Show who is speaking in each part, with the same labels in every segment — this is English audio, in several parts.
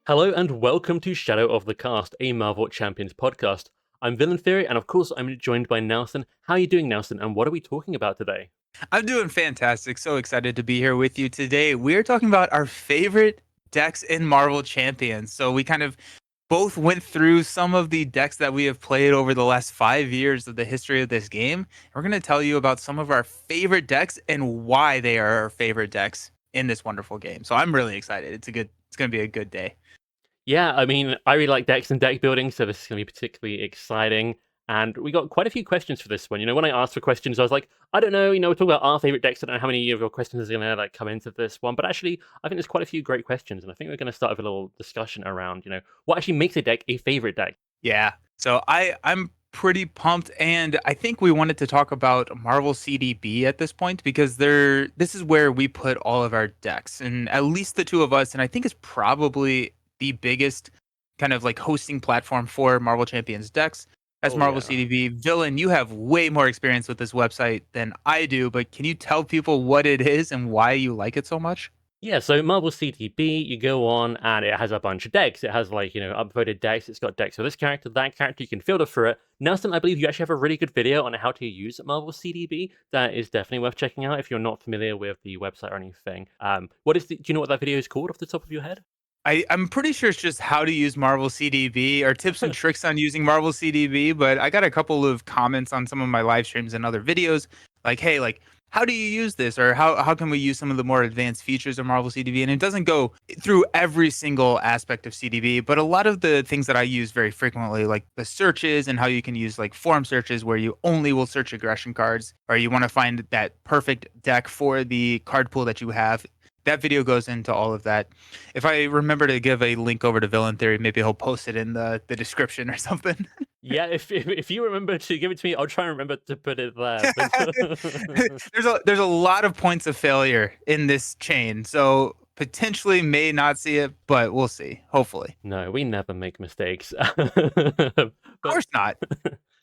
Speaker 1: Hello and welcome to Shadow of the Cast, a Marvel Champions podcast. I'm VillainTheory, and of course, I'm joined by Nelson. How are you doing, Nelson? And what are we talking about today?
Speaker 2: I'm doing fantastic. So excited to be here with you today. We're talking about our favorite decks in Marvel Champions. So we kind of both went through some of the decks that we have played over the last 5 years of the history of this game. We're going to tell you about some of our favorite decks and why they are our favorite decks in this wonderful game. So I'm really excited. It's going to be a good day.
Speaker 1: Yeah, I mean, I really like decks and deck building, so this is going to be particularly exciting. And we got quite a few questions for this one. When I asked for questions, I was like, I don't know, we're talking about our favorite decks. I don't know how many of your questions are going to come into this one. But actually, I think there's quite a few great questions. And I think we're going to start with a little discussion around, what actually makes a deck a favorite deck.
Speaker 2: Yeah. So I'm pretty pumped, and I think we wanted to talk about MarvelCDB at this point because this is where we put all of our decks, and at least the two of us, and I think it's probably the biggest kind of like hosting platform for Marvel Champions decks. As
Speaker 1: Oh, yeah.
Speaker 2: MarvelCDB villain, you have way more experience with this website than I do, but can you tell people what it is and why you like it so much?
Speaker 1: Yeah, so MarvelCDB, you go on and it has a bunch of decks. It has upvoted decks. It's got decks for this character, that character. You can filter for it. Nelson, I believe you actually have a really good video on how to use MarvelCDB. That is definitely worth checking out if you're not familiar with the website or anything. Do you know what that video is called off the top of your head?
Speaker 2: I'm pretty sure it's just how to use MarvelCDB or tips and tricks on using MarvelCDB, but I got a couple of comments on some of my live streams and other videos like, hey, like, how do you use this? Or how can we use some of the more advanced features of MarvelCDB? And it doesn't go through every single aspect of CDB, but a lot of the things that I use very frequently, like the searches and how you can use like form searches where you only will search aggression cards, or you want to find that perfect deck for the card pool that you have. That video goes into all of that. If I remember to give a link over to Villain Theory, maybe he'll post it in the description or something.
Speaker 1: Yeah, if you remember to give it to me, I'll try and remember to put it there.
Speaker 2: There's a lot of points of failure in this chain, so potentially may not see it, but we'll see. Hopefully,
Speaker 1: No, we never make mistakes.
Speaker 2: of
Speaker 1: But
Speaker 2: course not.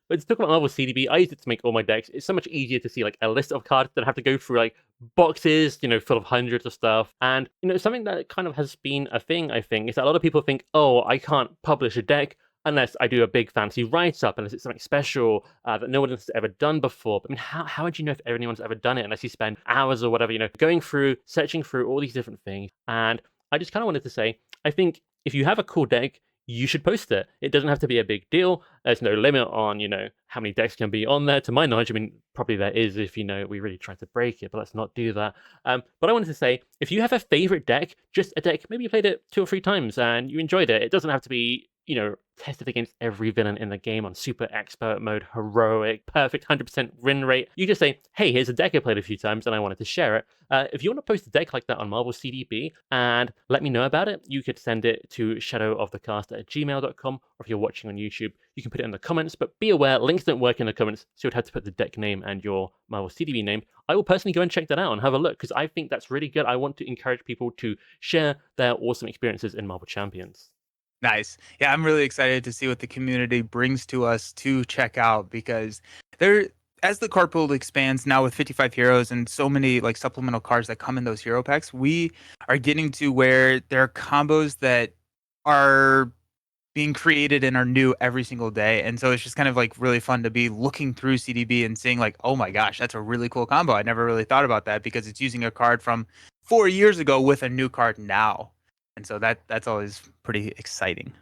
Speaker 1: But to talk about Marvel CDB, I use it to make all my decks. It's so much easier to see like a list of cards than have to go through like boxes, full of hundreds of stuff. And something that kind of has been a thing, I think, is that a lot of people think, oh, I can't publish a deck unless I do a big fancy write-up, unless it's something special that no one has ever done before. But I mean, how would you know if anyone's ever done it unless you spend hours or whatever, going through, searching through all these different things? And I just kind of wanted to say, I think if you have a cool deck, you should post it. It doesn't have to be a big deal. There's no limit on, how many decks can be on there. To my knowledge, I mean, probably there is if, we really try to break it, but let's not do that. But I wanted to say, if you have a favorite deck, just a deck, maybe you played it 2 or 3 times and you enjoyed it. It doesn't have to be, tested against every villain in the game on super expert mode, heroic, perfect 100% win rate. You just say, hey, here's a deck I played a few times and I wanted to share it. If you want to post a deck like that on MarvelCDB and let me know about it, you could send it to shadowofthecast@gmail.com, or if you're watching on YouTube, you can put it in the comments, but be aware, links don't work in the comments, so you'd have to put the deck name and your MarvelCDB name. I will personally go and check that out and have a look, because I think that's really good. I want to encourage people to share their awesome experiences in Marvel Champions.
Speaker 2: Nice. Yeah, I'm really excited to see what the community brings to us to check out because there as the card pool expands now with 55 heroes and so many like supplemental cards that come in those hero packs, we are getting to where there are combos that are being created and are new every single day. And so it's just kind of like really fun to be looking through CDB and seeing like, oh my gosh, that's a really cool combo. I never really thought about that because it's using a card from 4 years ago with a new card now. And so that's always pretty exciting.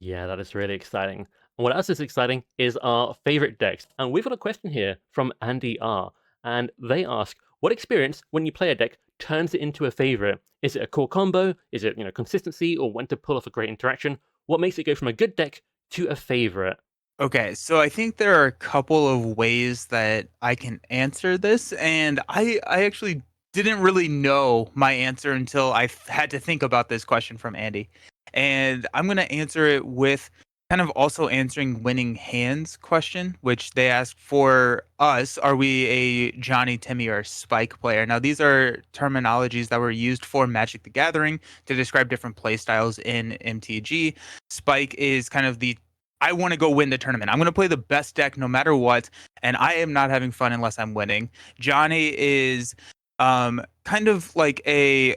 Speaker 1: Yeah, that is really exciting. And what else is exciting is our favorite decks. And we've got a question here from Andy R. And they ask, what experience when you play a deck turns it into a favorite? Is it a cool combo? Is it, consistency or when to pull off a great interaction? What makes it go from a good deck to a favorite?
Speaker 2: Okay, so I think there are a couple of ways that I can answer this, and I actually didn't really know my answer until had to think about this question from Andy. And I'm going to answer it with kind of also answering winning hands question, which they asked for us, are we a Johnny, Timmy, or Spike player? Now, these are terminologies that were used for Magic the Gathering to describe different play styles in MTG. Spike is kind of the I want to go win the tournament. I'm going to play the best deck no matter what, and I am not having fun unless I'm winning. Johnny is kind of like a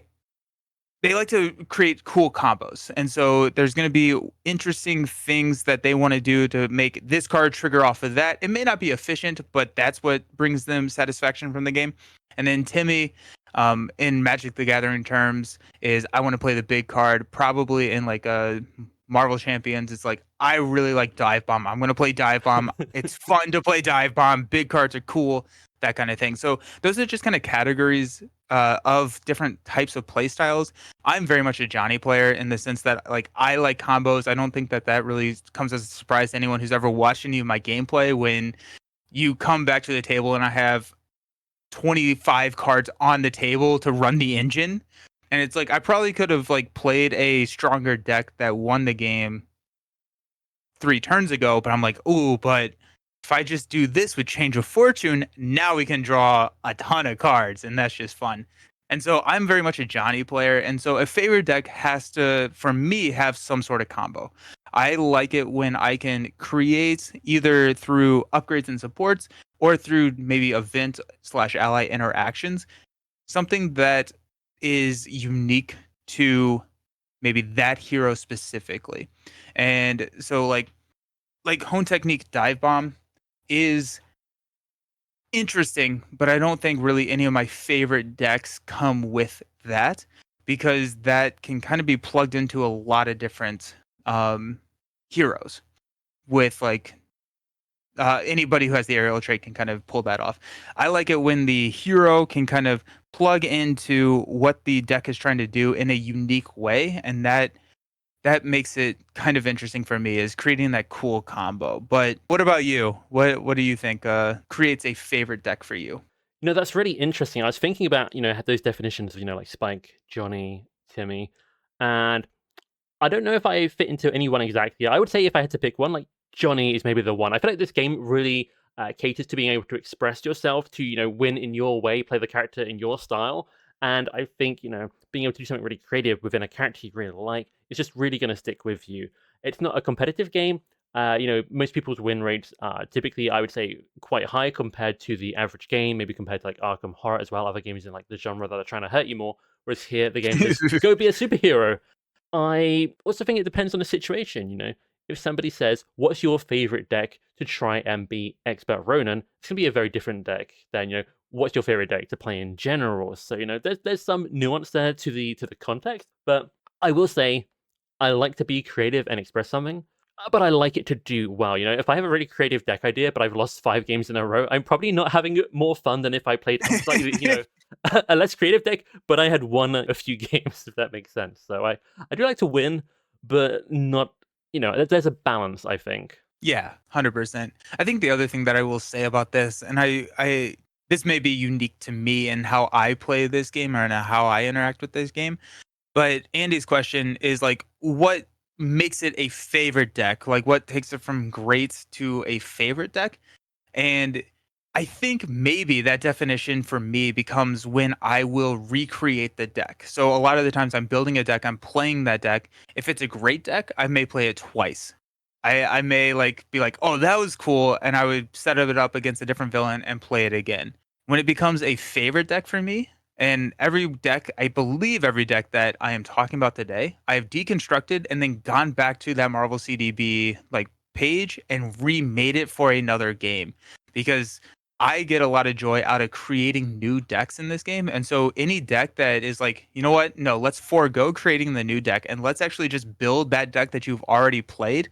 Speaker 2: they like to create cool combos. And so there's going to be interesting things that they want to do to make this card trigger off of that. It may not be efficient, but that's what brings them satisfaction from the game. And then Timmy, in Magic the Gathering terms, is I want to play the big card, probably in like a Marvel Champions. It's like, I really like Dive Bomb. I'm going to play Dive Bomb. It's fun to play Dive Bomb. Big cards are cool, that kind of thing. So those are just kind of categories of different types of play styles. I'm very much a Johnny player in the sense that like I like combos. I don't think that really comes as a surprise to anyone who's ever watched any of my gameplay. When you come back to the table and I have 25 cards on the table to run the engine, and it's like I probably could have like played a stronger deck that won the game 3 turns ago, but I'm like, ooh, but if I just do this with Change of Fortune, now we can draw a ton of cards, and that's just fun. And so I'm very much a Johnny player, and so a favorite deck has to, for me, have some sort of combo. I like it when I can create either through upgrades and supports or through maybe event/ally interactions, something that is unique to maybe that hero specifically. And so like Hone Technique Dive Bomb is interesting, but I don't think really any of my favorite decks come with that, because that can kind of be plugged into a lot of different heroes with like anybody who has the aerial trait can kind of pull that off. I like it when the hero can kind of plug into what the deck is trying to do in a unique way, and that makes it kind of interesting for me, is creating that cool combo. But what about you? What do you think creates a favorite deck for you?
Speaker 1: You know, that's really interesting. I was thinking about, those definitions of, like Spike, Johnny, Timmy, and I don't know if I fit into any one exactly. I would say if I had to pick one, like Johnny is maybe the one. I feel like this game really caters to being able to express yourself, to win in your way, play the character in your style. And I think being able to do something really creative within a character you really like is just really going to stick with you. It's not a competitive game. Most people's win rates are typically, I would say, quite high compared to the average game, maybe compared to like Arkham Horror as well, other games in like the genre that are trying to hurt you more. Whereas here, the game says, go be a superhero. I also think it depends on the situation. If somebody says, what's your favorite deck to try and be Expert Ronin, it's going to be a very different deck than, what's your favorite deck to play in general. So, there's some nuance there to the context, but I will say I like to be creative and express something, but I like it to do well. If I have a really creative deck idea, but I've lost 5 games in a row, I'm probably not having more fun than if I played a slightly, a less creative deck, but I had won a few games, if that makes sense. So I do like to win, but not, there's a balance, I think.
Speaker 2: Yeah, 100%. I think the other thing that I will say about this, and I this may be unique to me and how I play this game or how I interact with this game, but Andy's question is like, what makes it a favorite deck? Like, what takes it from great to a favorite deck? And I think maybe that definition for me becomes when I will recreate the deck. So a lot of the times I'm building a deck, I'm playing that deck. If it's a great deck, I may play it twice. I may like be like, oh, that was cool, and I would set it up against a different villain and play it again. When it becomes a favorite deck for me, and every deck, I believe every deck that I am talking about today, I have deconstructed and then gone back to that Marvel CDB like page and remade it for another game, because I get a lot of joy out of creating new decks in this game. And so any deck that is like, you know what? No, let's forego creating the new deck and let's actually just build that deck that you've already played.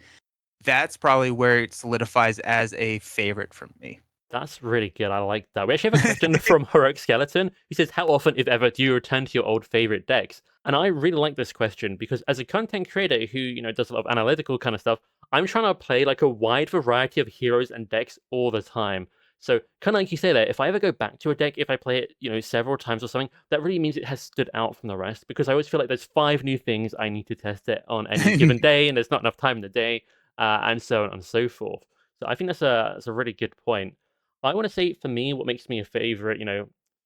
Speaker 2: That's probably where it solidifies as a favorite for me.
Speaker 1: That's really good. I like that. We actually have a question from Heroic Skeleton. He says, how often, if ever, do you return to your old favorite decks? And I really like this question because as a content creator who, does a lot of analytical kind of stuff, I'm trying to play like a wide variety of heroes and decks all the time. So kind of like you say there, if I ever go back to a deck, if I play it, several times or something, that really means it has stood out from the rest, because I always feel like there's 5 new things I need to test it on any given day, and there's not enough time in the day, and so on and so forth. So I think that's a really good point. I want to say for me, what makes me a favorite,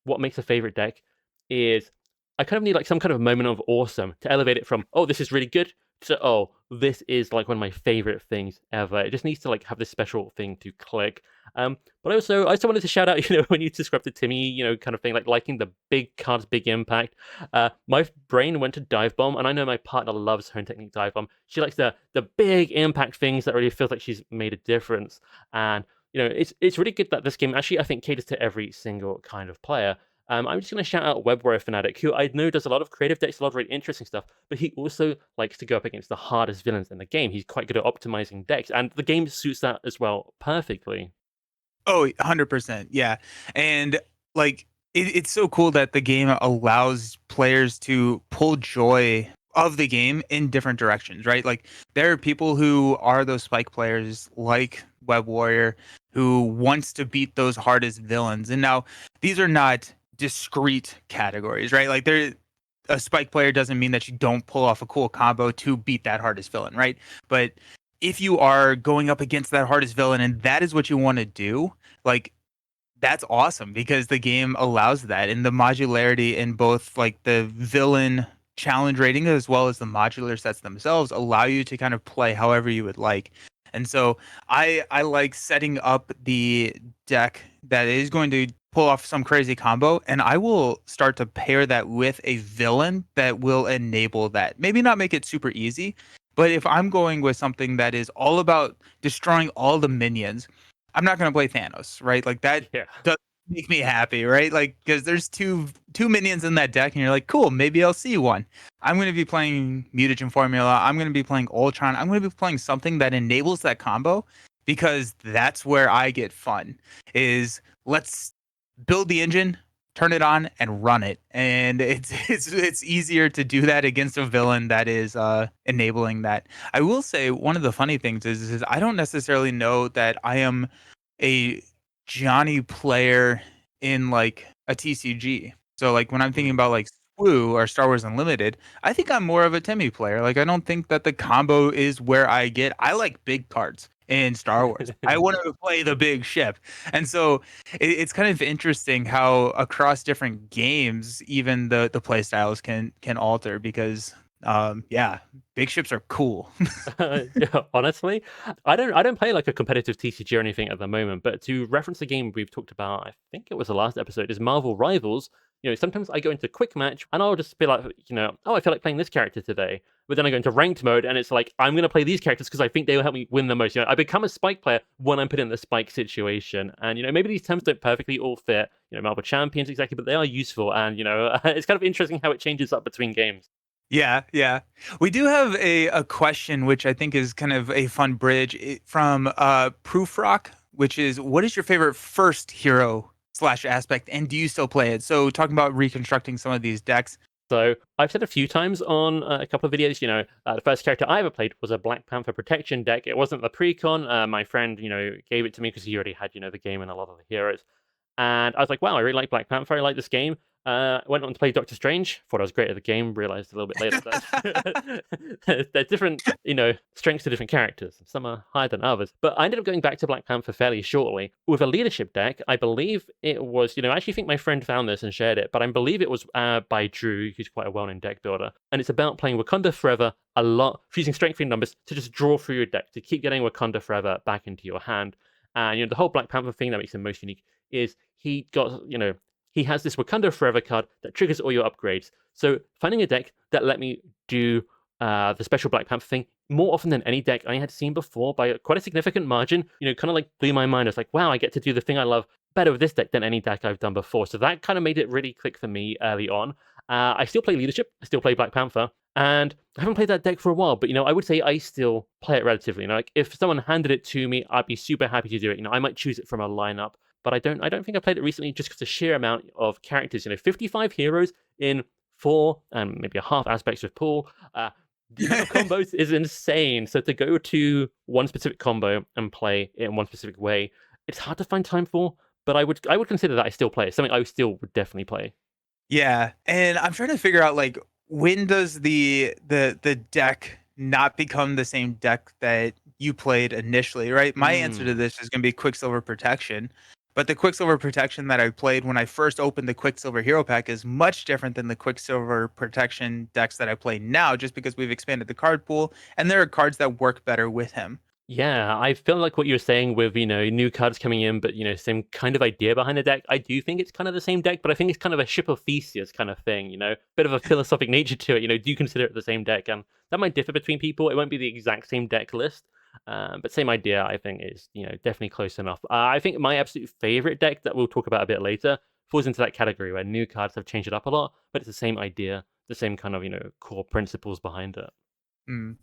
Speaker 1: what makes a favorite deck is I kind of need like some kind of moment of awesome to elevate it from, oh, this is really good, So, this is like one of my favorite things ever. It just needs to like have this special thing to click. But I also wanted to shout out, when you described to Timmy, kind of thing, like liking the big cards, big impact. My brain went to dive bomb, and I know my partner loves her technique dive bomb. She likes the big impact things that really feels like she's made a difference. And it's really good that this game actually I think caters to every single kind of player. I'm just going to shout out Web Warrior Fanatic, who I know does a lot of creative decks, a lot of really interesting stuff, but he also likes to go up against the hardest villains in the game. He's quite good at optimizing decks, and the game suits that as well perfectly.
Speaker 2: Oh, 100%. Yeah. And like it's so cool that the game allows players to pull joy of the game in different directions, right? Like there are people who are those spike players like Web Warrior who wants to beat those hardest villains. And now these are not discrete categories, right? Like a spike player doesn't mean that you don't pull off a cool combo to beat that hardest villain, right? But if you are going up against that hardest villain and that is what you want to do, like that's awesome because the game allows that, and the modularity in both like the villain challenge rating as well as the modular sets themselves allow you to kind of play however you would like. And so I like setting up the deck that is going to pull off some crazy combo, and I will start to pair that with a villain that will enable that. Maybe not make it super easy, but if I'm going with something that is all about destroying all the minions, I'm not going to play Thanos, right? Like that
Speaker 1: Yeah.
Speaker 2: doesn't make me happy, right? Like because there's two minions in that deck, and you're like, cool, maybe I'll see one. I'm going to be playing Mutagen Formula. I'm going to be playing Ultron. I'm going to be playing something that enables that combo because that's where I get fun. Is let's build the engine, turn it on, and run it. And it's easier to do that against a villain that is enabling that. I will say one of the funny things is I don't necessarily know that I am a Johnny player in like a TCG. So like when I'm thinking about like SWU or Star Wars Unlimited, I think I'm more of a Timmy player. Like I don't think that the combo is where I get. I like big cards in Star Wars. I want to play the big ship. And so it's kind of interesting how across different games even the play styles can alter because yeah, big ships are cool.
Speaker 1: Yeah, honestly, I don't play like a competitive TCG or anything at the moment. But to reference the game we've talked about, I think it was the last episode, is Marvel Rivals. Sometimes I go into quick match and I'll just be like, oh, I feel like playing this character today. But then I go into ranked mode and it's like I'm gonna play these characters because I think they will help me win the most. I become a spike player when I'm put in the spike situation. And maybe these terms don't perfectly all fit. Marvel champions exactly, but they are useful. And it's kind of interesting how it changes up between games.
Speaker 2: Yeah, yeah. We do have a question which I think is kind of a fun bridge from Proofrock, which is what is your favorite first hero slash aspect, and do you still play it? So talking about reconstructing some of these decks.
Speaker 1: So I've said a few times on a couple of videos, the first character I ever played was a Black Panther protection deck. It wasn't the precon. My friend, gave it to me because he already had, the game and a lot of the heroes. And I was like, wow, I really like Black Panther. I like this game. Went on to play Doctor Strange. Thought I was great at the game. Realized a little bit later that there's different, strengths to different characters. Some are higher than others. But I ended up going back to Black Panther fairly shortly with a leadership deck. I believe it was, I actually think my friend found this and shared it, but I believe it was by Drew, who's quite a well-known deck builder. And it's about playing Wakanda Forever a lot, using strength 3 numbers to just draw through your deck, to keep getting Wakanda Forever back into your hand. And, the whole Black Panther thing that makes him most unique is he got, he has this Wakanda Forever card that triggers all your upgrades. So finding a deck that let me do the special Black Panther thing more often than any deck I had seen before by quite a significant margin, kind of like blew my mind. I was like, wow, I get to do the thing I love better with this deck than any deck I've done before. So that kind of made it really click for me early on. I still play Leadership, I still play Black Panther, and I haven't played that deck for a while, but I would say I still play it relatively. Like if someone handed it to me, I'd be super happy to do it. I might choose it from a lineup, but I don't think I played it recently just because the sheer amount of characters, 55 heroes in 4 and maybe a half aspects of pool. The amount of combos is insane. So to go to one specific combo and play it in one specific way, it's hard to find time for. But I would consider that I still play. It's something I still would definitely play.
Speaker 2: Yeah, and I'm trying to figure out like when does the deck not become the same deck that you played initially, right? My answer to this is going to be Quicksilver Protection. But the Quicksilver protection that I played when I first opened the Quicksilver Hero Pack is much different than the Quicksilver protection decks that I play now, just because we've expanded the card pool and there are cards that work better with him.
Speaker 1: Yeah, I feel like what you were saying with, new cards coming in, but, same kind of idea behind the deck. I do think it's kind of the same deck, but I think it's kind of a ship of Theseus kind of thing, bit of a philosophic nature to it, do you consider it the same deck? And that might differ between people. It won't be the exact same deck list, but same idea, I think, is, definitely close enough. I think my absolute favorite deck that we'll talk about a bit later falls into that category where new cards have changed it up a lot, but it's the same idea, the same kind of, core principles behind it.
Speaker 2: Mm.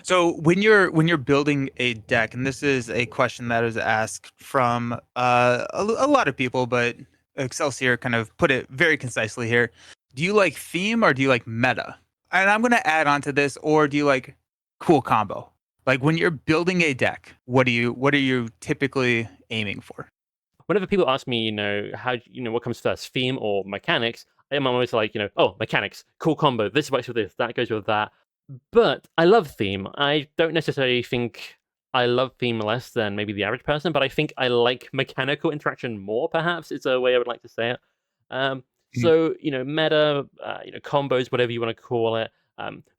Speaker 2: So when you're building a deck, and this is a question that is asked from a lot of people, but Excelsior kind of put it very concisely here. Do you like theme or do you like meta? And I'm gonna add on to this, or do you like cool combo? Like when you're building a deck, what are you typically aiming for?
Speaker 1: Whenever people ask me, what comes first, theme or mechanics, I'm always like, oh, mechanics, cool combo. This works with this, that goes with that. But I love theme. I don't necessarily think I love theme less than maybe the average person, but I think I like mechanical interaction more, perhaps, is a way I would like to say it. Um,
Speaker 2: Mhm.
Speaker 1: so, meta, combos, whatever you want to call it,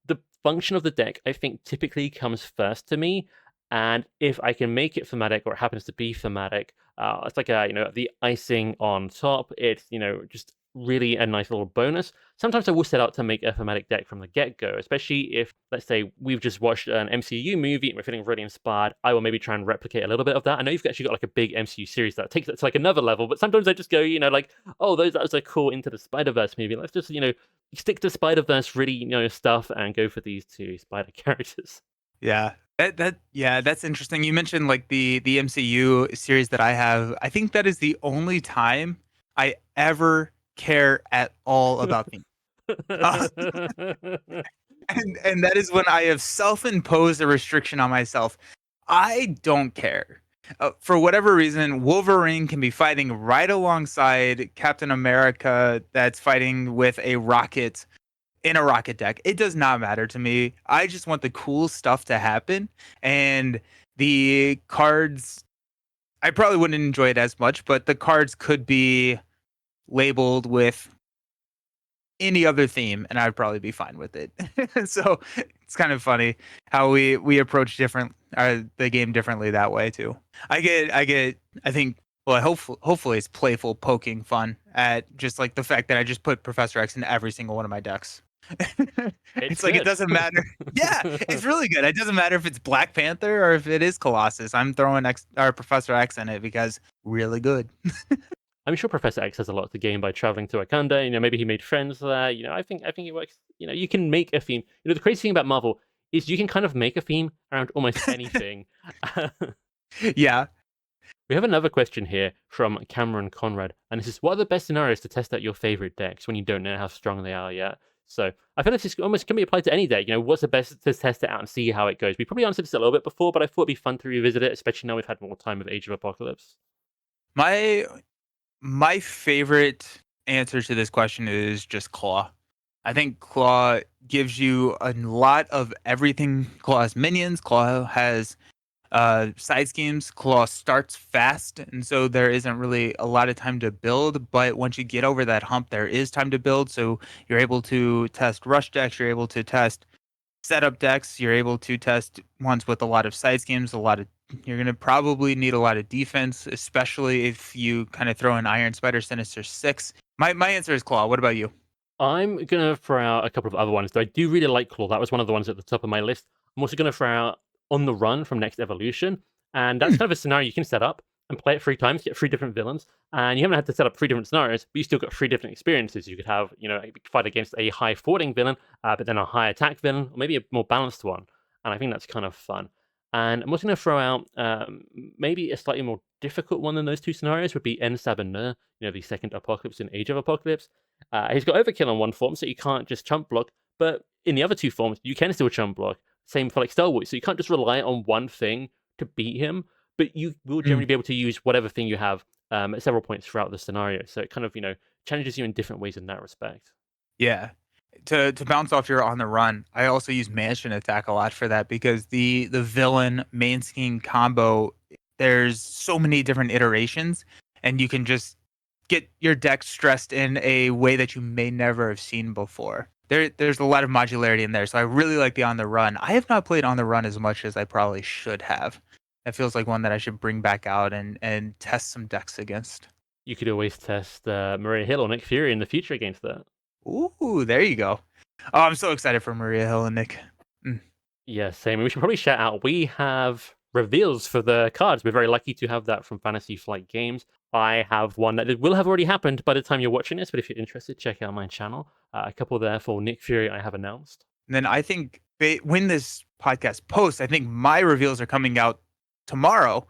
Speaker 1: the function of the deck, I think, typically comes first to me. And if I can make it thematic, or it happens to be thematic, it's like the icing on top. It's just really a nice little bonus. Sometimes I will set out to make a thematic deck from the get-go, especially if, let's say, we've just watched an MCU movie and we're feeling really inspired. I will maybe try and replicate a little bit of that. I know you've actually got like a big MCU series that takes it to like another level, but sometimes I just go, like, oh, that was a cool Into the Spider-Verse movie. Let's just, stick to Spider-Verse really, stuff and go for these two Spider characters.
Speaker 2: Yeah. That's interesting. You mentioned like the MCU series that I have. I think that is the only time I ever care at all about theme. Uh, and that is when I have self-imposed a restriction on myself. I don't care. For whatever reason, Wolverine can be fighting right alongside Captain America that's fighting with a rocket in a rocket deck. It does not matter to me. I just want the cool stuff to happen. And the cards, I probably wouldn't enjoy it as much, but the cards could be labeled with any other theme and I'd probably be fine with it. So it's kind of funny how we approach the game differently that way too. I think well hopefully it's playful poking fun at just like the fact that I just put Professor X in every single one of my decks.
Speaker 1: It's
Speaker 2: It's like it
Speaker 1: good.
Speaker 2: doesn't matter. Yeah, it's really good. It doesn't matter if it's Black Panther or if it is Colossus. I'm throwing X or Professor X in it because really good.
Speaker 1: I'm sure Professor X has a lot to gain by traveling to Wakanda. maybe he made friends there. I think it works. You can make a theme. The crazy thing about Marvel is you can kind of make a theme around almost anything.
Speaker 2: Yeah.
Speaker 1: We have another question here from Cameron Conrad, and this is: what are the best scenarios to test out your favorite decks when you don't know how strong they are yet? So I feel like this almost can be applied to any deck. What's the best to test it out and see how it goes? We probably answered this a little bit before, but I thought it'd be fun to revisit it, especially now we've had more time with Age of Apocalypse.
Speaker 2: My My favorite answer to this question is just Claw. I think Claw gives you a lot of everything. Claw has minions. Claw has side schemes. Claw starts fast, and so there isn't really a lot of time to build. But once you get over that hump, there is time to build. So you're able to test rush decks. You're able to test setup decks. You're able to test ones with a lot of side schemes, a lot of you're going to probably need a lot of defense, especially if you kind of throw in Iron Spider Sinister 6. My answer is Claw. What about you?
Speaker 1: I'm gonna throw out a couple of other ones. Though I do really like Claw. That was one of the ones at the top of my list. I'm also gonna throw out On the Run from Next Evolution, and that's
Speaker 2: Hmm.
Speaker 1: kind of a scenario you can set up and play it 3 times, get 3 different villains, and you haven't had to set up 3 different scenarios, but you still got 3 different experiences. You could have, fight against a high forwarding villain, but then a high attack villain, or maybe a more balanced one. And I think that's kind of fun. And I'm also going to throw out maybe a slightly more difficult one than those two scenarios would be En Sabiner, the second Apocalypse in Age of Apocalypse. He's got Overkill on one form, so you can't just chump block. But in the other two forms, you can still chump block. Same for like Stalwart, so you can't just rely on one thing to beat him. But you will
Speaker 2: Hmm.
Speaker 1: generally be able to use whatever thing you have at several points throughout the scenario. So it kind of challenges you in different ways in that respect.
Speaker 2: Yeah. To bounce off your On the Run, I also use Mansion Attack a lot for that because the villain main scheme combo, there's so many different iterations. and you can just get your deck stressed in a way that you may never have seen before. There's a lot of modularity in there, so I really like the On the Run. I have not played On the Run as much as I probably should have. That feels like one that I should bring back out and test some decks against.
Speaker 1: You could always test Maria Hill or Nick Fury in the future against that.
Speaker 2: Ooh, there you go. Oh, I'm so excited for Maria Hill and Nick.
Speaker 1: Yeah, same. We should probably shout out. We have reveals for the cards. We're very lucky to have that from Fantasy Flight Games. I have one that will have already happened by the time you're watching this, but if you're interested, check out my channel. A couple there for Nick Fury I have announced.
Speaker 2: And then I think when this podcast posts, I think my reveals are coming out tomorrow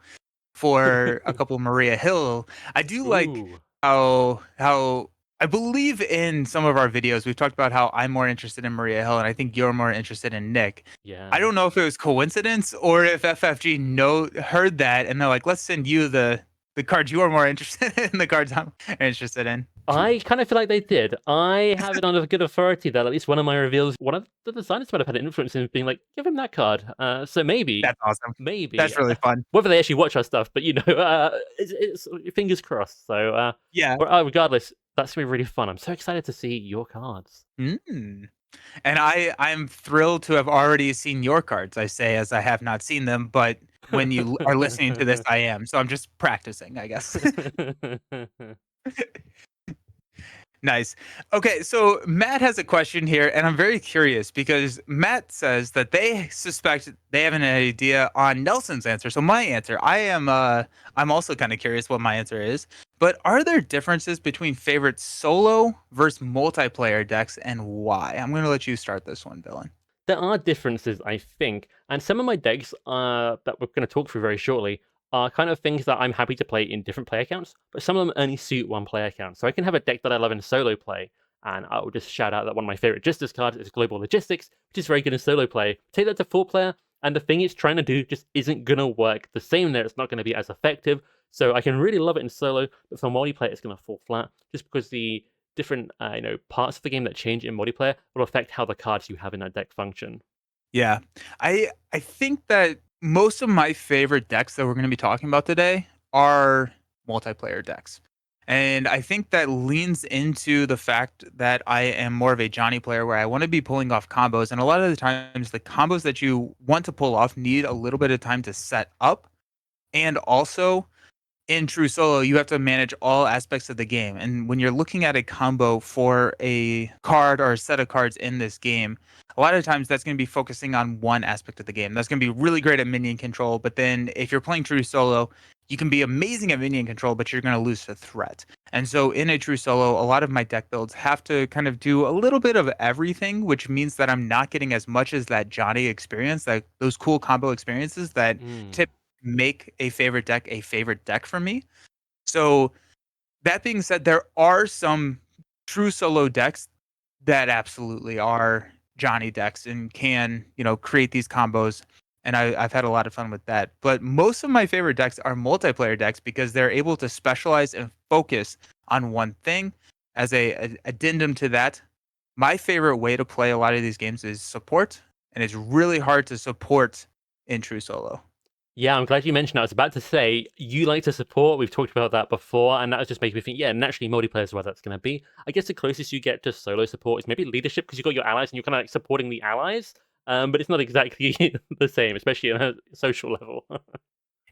Speaker 2: for a couple Maria Hill. I do like
Speaker 1: Ooh,
Speaker 2: how I believe in some of our videos we've talked about how I'm more interested in Maria Hill and I think you're more interested in Nick.
Speaker 1: yeah.
Speaker 2: I don't know if it was coincidence or if FFG heard that and they're like, let's send you the cards you are more interested in, the cards I'm interested in.
Speaker 1: I kind of feel like they did. I have it on a good authority that at least one of my reveals, one of the designers might have had an influence in being like, give him that card. So maybe.
Speaker 2: That's awesome.
Speaker 1: Maybe.
Speaker 2: That's really fun.
Speaker 1: Whether they actually watch our stuff, but it's fingers crossed. So
Speaker 2: Yeah.
Speaker 1: Regardless, that's gonna be really fun. I'm so excited to see your cards.
Speaker 2: Mm. And I'm thrilled to have already seen your cards. I say as I have not seen them, but when you are listening to this, I am. So I'm just practicing, I guess. Nice. Okay, so Matt has a question here, and I'm very curious because Matt says that they suspect they have an idea on Nelson's answer. So my answer, I'm also kind of curious what my answer is. But are there differences between favorite solo versus multiplayer decks, and why? I'm going to let you start this one, Dylan.
Speaker 1: There are differences, I think, and some of my decks that we're going to talk through very shortly are kind of things that I'm happy to play in different play accounts, but some of them only suit one play account. So I can have a deck that I love in solo play, and I'll just shout out that one of my favorite Justice cards is Global Logistics, which is very good in solo play. Take that to 4-player, and the thing it's trying to do just isn't going to work the same there. It's not going to be as effective. So I can really love it in solo, but for multiplayer, it's going to fall flat, just because the different parts of the game that change in multiplayer will affect how the cards you have in that deck function.
Speaker 2: Yeah, I think that most of my favorite decks that we're going to be talking about today are multiplayer decks. And I think that leans into the fact that I am more of a Johnny player where I want to be pulling off combos. And a lot of the times, the combos that you want to pull off need a little bit of time to set up. And also, in true solo, you have to manage all aspects of the game. And when you're looking at a combo for a card or a set of cards in this game, a lot of times that's going to be focusing on one aspect of the game. That's going to be really great at minion control. But then if you're playing true solo, you can be amazing at minion control, but you're going to lose to threat. And so in a true solo, a lot of my deck builds have to kind of do a little bit of everything, which means that I'm not getting as much as that Johnny experience, like those cool combo experiences that make a favorite deck for me. So that being said, there are some true solo decks that absolutely are Johnny decks and can, create these combos. And I've had a lot of fun with that. But most of my favorite decks are multiplayer decks because they're able to specialize and focus on one thing. As a addendum to that, my favorite way to play a lot of these games is support. And it's really hard to support in true solo.
Speaker 1: Yeah, I'm glad you mentioned that. I was about to say, you like to support. We've talked about that before, and that was just making me think, yeah, naturally multiplayer is where that's going to be. I guess the closest you get to solo support is maybe leadership, because you've got your allies and you're kind of like supporting the allies, but it's not exactly the same, especially on a social level.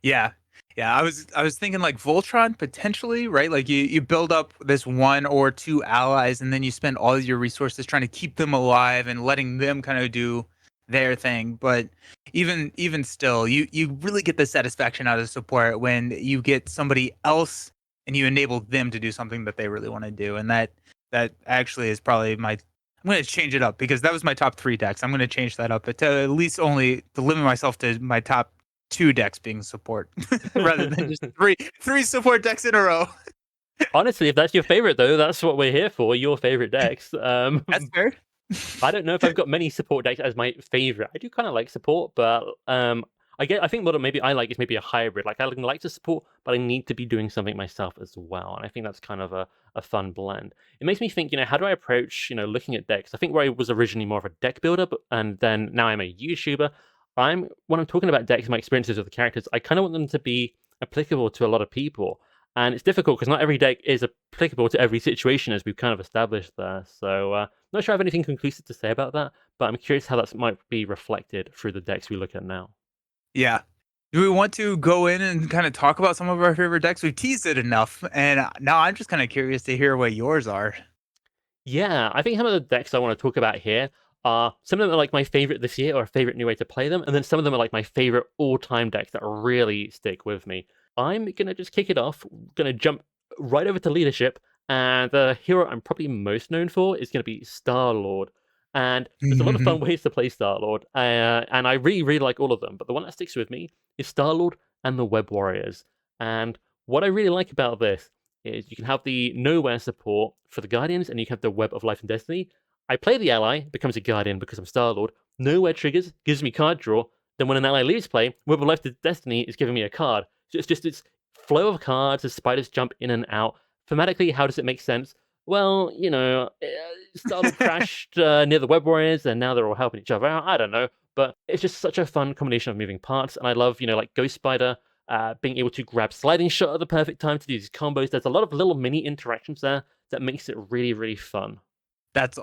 Speaker 2: Yeah. I was thinking like Voltron potentially, right? Like you build up this one or two allies and then you spend all your resources trying to keep them alive and letting them kind of do their thing. But even still, you really get the satisfaction out of support when you get somebody else and you enable them to do something that they really want to do. And that actually is probably I'm going to change it up because that was my top 3 decks. I'm going to change that up to at least only to limit myself to my top 2 decks being support rather than just three support decks in a row.
Speaker 1: Honestly, if that's your favorite, though, that's what we're here for, your favorite decks.
Speaker 2: That's fair.
Speaker 1: I don't know if I've got many support decks as my favorite. I do kind of like support, but I think what maybe I like is maybe a hybrid. Like I like to support, but I need to be doing something myself as well. And I think that's kind of a fun blend. It makes me think, how do I approach, looking at decks? I think where I was originally more of a deck builder, and then now I'm a YouTuber. When I'm talking about decks and my experiences with the characters, I kind of want them to be applicable to a lot of people. And it's difficult because not every deck is applicable to every situation, as we've kind of established there. So, not sure I have anything conclusive to say about that, but I'm curious how that might be reflected through the decks we look at now.
Speaker 2: Yeah. Do we want to go in and kind of talk about some of our favorite decks? We've teased it enough, and now I'm just kind of curious to hear what yours are.
Speaker 1: Yeah, I think some of the decks I want to talk about here are some of them are like my favorite this year or a favorite new way to play them, and then some of them are like my favorite all-time decks that really stick with me. I'm gonna just kick it off, gonna jump right over to leadership, and the hero I'm probably most known for is gonna be Star-Lord. And there's a lot of fun ways to play Star-Lord, and I really, really like all of them, but the one that sticks with me is Star-Lord and the Web Warriors. And what I really like about this is you can have the Nowhere support for the Guardians, and you can have the Web of Life and Destiny. I play the ally, becomes a Guardian because I'm Star-Lord. Nowhere triggers, gives me card draw. Then when an ally leaves play, Web of Life and Destiny is giving me a card. So it's just its flow of cards as spiders jump in and out. Thematically, how does it make sense? Well, Star-Lord crashed near the Web Warriors, and now they're all helping each other out. I don't know. But it's just such a fun combination of moving parts, and I love, like Ghost Spider, being able to grab sliding shot at the perfect time to do these combos. There's a lot of little mini interactions there that makes it really, really fun.
Speaker 2: That's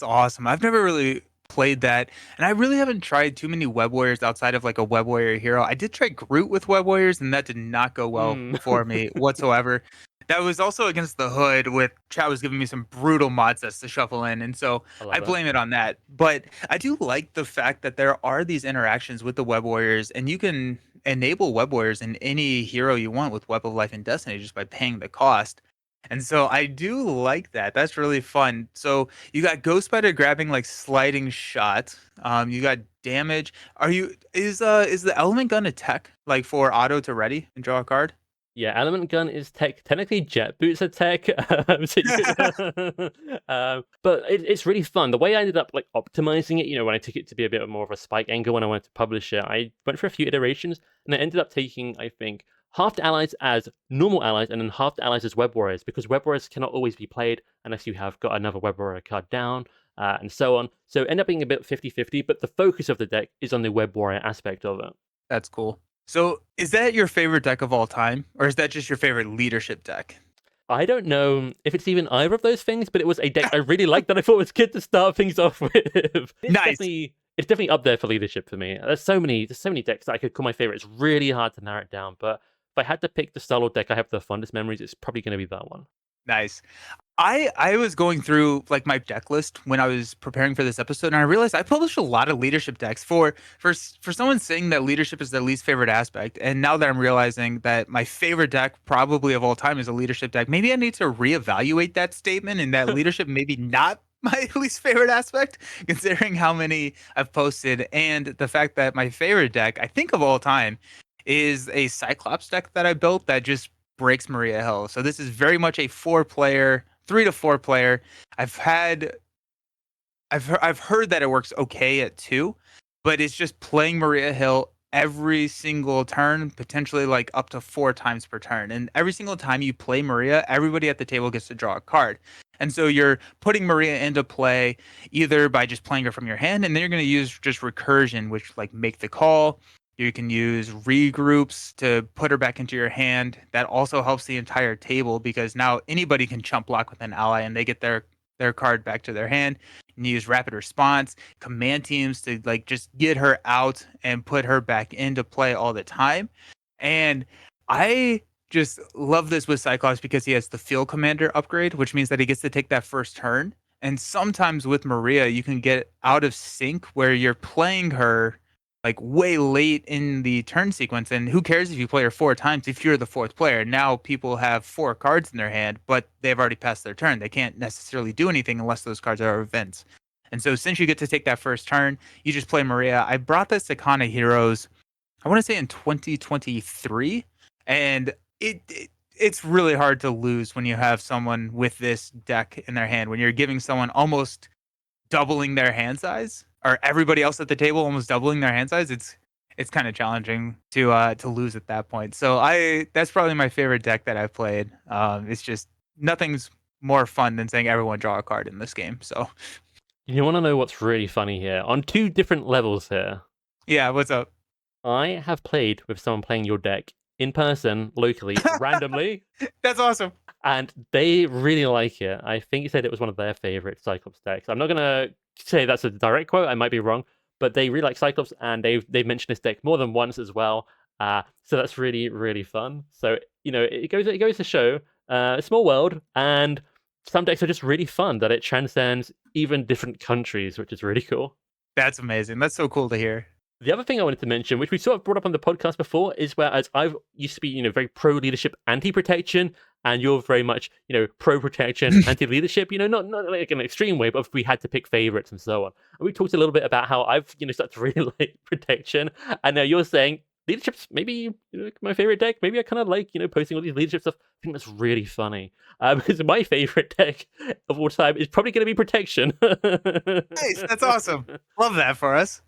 Speaker 2: awesome. I've never really played that, and I really haven't tried too many Web Warriors outside of like a Web Warrior hero. I did try Groot with Web Warriors, and that did not go well for me whatsoever. That was also against the hood with Chad was giving me some brutal mod sets to shuffle in, and so I blame it on that. But I do like the fact that there are these interactions with the Web Warriors, and you can enable Web Warriors in any hero you want with Web of Life and Destiny just by paying the cost. And so I do like that. That's really fun. So you got Ghost Spider grabbing like sliding shot. You got damage. Is the element gun a tech like for auto to ready and draw a card?
Speaker 1: Yeah, Element Gun is tech. Technically, Jet Boots are tech. But it's really fun. The way I ended up like optimizing it, when I took it to be a bit more of a spike angle when I went to publish it, I went for a few iterations, and I ended up taking, I think, half the allies as normal allies, and then half the allies as Web Warriors, because Web Warriors cannot always be played unless you have got another Web Warrior card down, and so on. So end up being a bit 50-50, but the focus of the deck is on the Web Warrior aspect of it.
Speaker 2: That's cool. So is that your favorite deck of all time, or is that just your favorite leadership deck?
Speaker 1: I don't know if it's even either of those things, but it was a deck I really liked that I thought was good to start things off with.
Speaker 2: Nice.
Speaker 1: It's definitely up there for leadership for me. There's so many decks that I could call my favorite. It's really hard to narrow it down, but if I had to pick the Star-Lord deck I have the fondest memories, it's probably going to be that one.
Speaker 2: Nice. I was going through like my deck list when I was preparing for this episode, and I realized I published a lot of leadership decks for someone saying that leadership is their least favorite aspect. And now that I'm realizing that my favorite deck probably of all time is a leadership deck, maybe I need to reevaluate that statement and that leadership maybe not my least favorite aspect, considering how many I've posted and the fact that my favorite deck, I think of all time, is a Cyclops deck that I built that just breaks Maria Hill. So this is very much a 4-player, 3 to 4 player. I've heard that it works okay at 2, but it's just playing Maria Hill every single turn, potentially like up to 4 times per turn. And every single time you play Maria, everybody at the table gets to draw a card. And so you're putting Maria into play either by just playing her from your hand, and then you're going to use just recursion, which like make the call. You can use regroups to put her back into your hand. That also helps the entire table because now anybody can chump block with an ally and they get their card back to their hand. And use rapid response, command teams to like just get her out and put her back into play all the time. And I just love this with Cyclops because he has the field commander upgrade, which means that he gets to take that first turn. And sometimes with Maria, you can get out of sync where you're playing her like way late in the turn sequence, and who cares if you play her 4 times if you're the 4th player? Now people have 4 cards in their hand, but they've already passed their turn. They can't necessarily do anything unless those cards are events. And so since you get to take that first turn, you just play Maria. I brought this to Kana Heroes, I want to say in 2023, and it's really hard to lose when you have someone with this deck in their hand, when you're giving someone almost doubling their hand size, or everybody else at the table almost doubling their hand size. It's kind of challenging to lose at that point. So that's probably my favorite deck that I've played. It's just nothing's more fun than saying everyone draw a card in this game. So
Speaker 1: you want to know what's really funny here? On 2 different levels here.
Speaker 2: Yeah, what's up?
Speaker 1: I have played with someone playing your deck in person, locally, randomly,
Speaker 2: That's awesome.
Speaker 1: and they really like it. I think he said it was one of their favorite Cyclops decks. I'm not gonna say that's a direct quote. I might be wrong, but they really like Cyclops, and they've mentioned this deck more than once as well. So that's really fun. So it goes to show a small world, and some decks are just really fun that it transcends even different countries, which is really cool.
Speaker 2: That's amazing. That's so cool to hear.
Speaker 1: The other thing I wanted to mention, which we sort of brought up on the podcast before, is whereas I've used to be, very pro leadership, anti protection, and you're very much, pro protection, anti leadership. Not like an extreme way, but if we had to pick favorites and so on. And we talked a little bit about how I've, started to really like protection, and now you're saying leadership's maybe my favorite deck. Maybe I kind of like posting all these leadership stuff. I think that's really funny because my favorite deck of all time is probably going to be protection.
Speaker 2: Nice, that's awesome. Love that for us.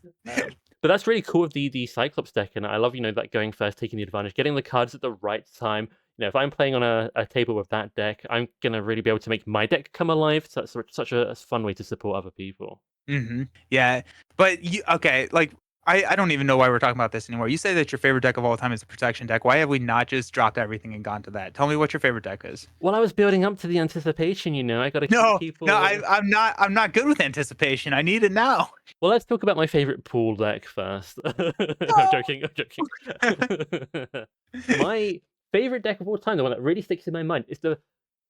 Speaker 1: But that's really cool with the Cyclops deck, and I love, that going first, taking the advantage, getting the cards at the right time. If I'm playing on a table with that deck, I'm going to really be able to make my deck come alive. So that's such a fun way to support other people.
Speaker 2: Mm-hmm. Yeah, but okay, like, I don't even know why we're talking about this anymore. You say that your favorite deck of all time is the protection deck. Why have we not just dropped everything and gone to that? Tell me what your favorite deck is.
Speaker 1: Well, I was building up to the anticipation, I got to keep people...
Speaker 2: No, I'm not good with anticipation. I need it now.
Speaker 1: Well, let's talk about my favorite pool deck first. I'm joking. My favorite deck of all time, the one that really sticks in my mind, is the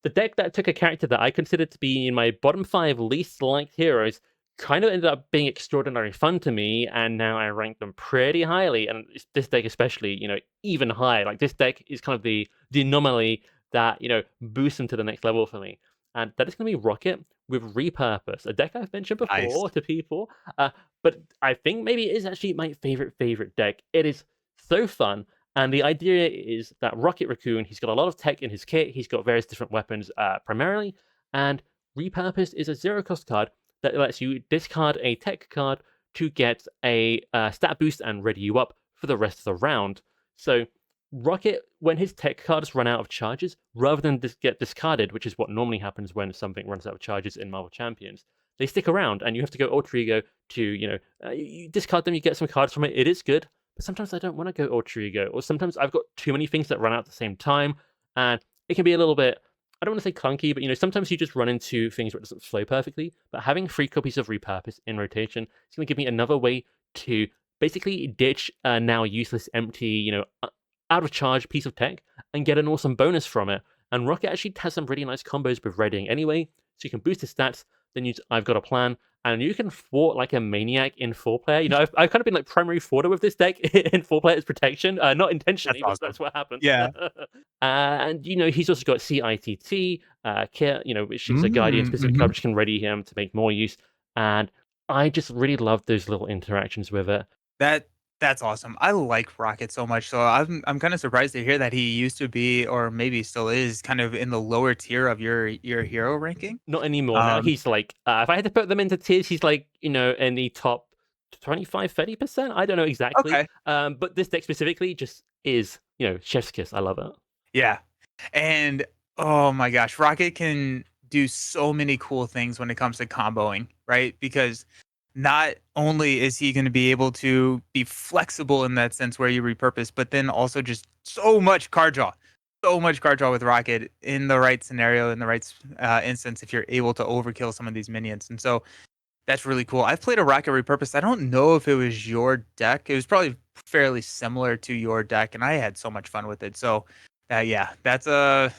Speaker 1: deck that took a character that I considered to be in my bottom 5 least liked heroes, kind of ended up being extraordinarily fun to me, and now I rank them pretty highly, and this deck especially, even higher. Like, this deck is kind of the anomaly that, boosts them to the next level for me. And that is going to be Rocket with Repurpose, a deck I've mentioned before to people, but I think maybe it is actually my favorite deck. It is so fun, and the idea is that Rocket Raccoon, he's got a lot of tech in his kit, he's got various different weapons primarily, and Repurpose is a 0-cost card that lets you discard a tech card to get a stat boost and ready you up for the rest of the round. So Rocket, when his tech cards run out of charges, rather than get discarded, which is what normally happens when something runs out of charges in Marvel Champions, they stick around, and you have to go Alter Ego to, you discard them, you get some cards from it. It is good, but sometimes I don't want to go Alter Ego, or sometimes I've got too many things that run out at the same time, and it can be a little bit... I don't want to say clunky, but sometimes you just run into things where it doesn't flow perfectly. But having 3 copies of Repurpose in rotation is going to give me another way to basically ditch a now useless, empty, out of charge piece of tech and get an awesome bonus from it. And Rocket actually has some really nice combos with readying anyway, so you can boost his stats, then use I've Got a Plan, and you can thwart like a maniac in 4-player. I've kind of been like primary thwarter with this deck in 4-player's protection, not intentionally,
Speaker 2: That's awesome.
Speaker 1: but that's what happens.
Speaker 2: Yeah.
Speaker 1: And he's also got CITT, Kit, which is a Guardian specific card which can ready him to make more use. And I just really love those little interactions with it.
Speaker 2: That's awesome. I like Rocket so much. So I'm kind of surprised to hear that he used to be, or maybe still is, kind of in the lower tier of your hero ranking.
Speaker 1: Not anymore. Now he's like, if I had to put them into tiers, he's like, in the top 25-30%. I don't know exactly.
Speaker 2: Okay.
Speaker 1: But this deck specifically just is, chef's kiss. I love it.
Speaker 2: Yeah. And oh my gosh, Rocket can do so many cool things when it comes to comboing, right? Because not only is he going to be able to be flexible in that sense where you repurpose, but then also just so much card draw with Rocket in the right scenario, in the right instance, if you're able to overkill some of these minions. And so that's really cool. I've played a Rocket Repurpose. I don't know if it was your deck. It was probably fairly similar to your deck, and I had so much fun with it. So yeah, that's a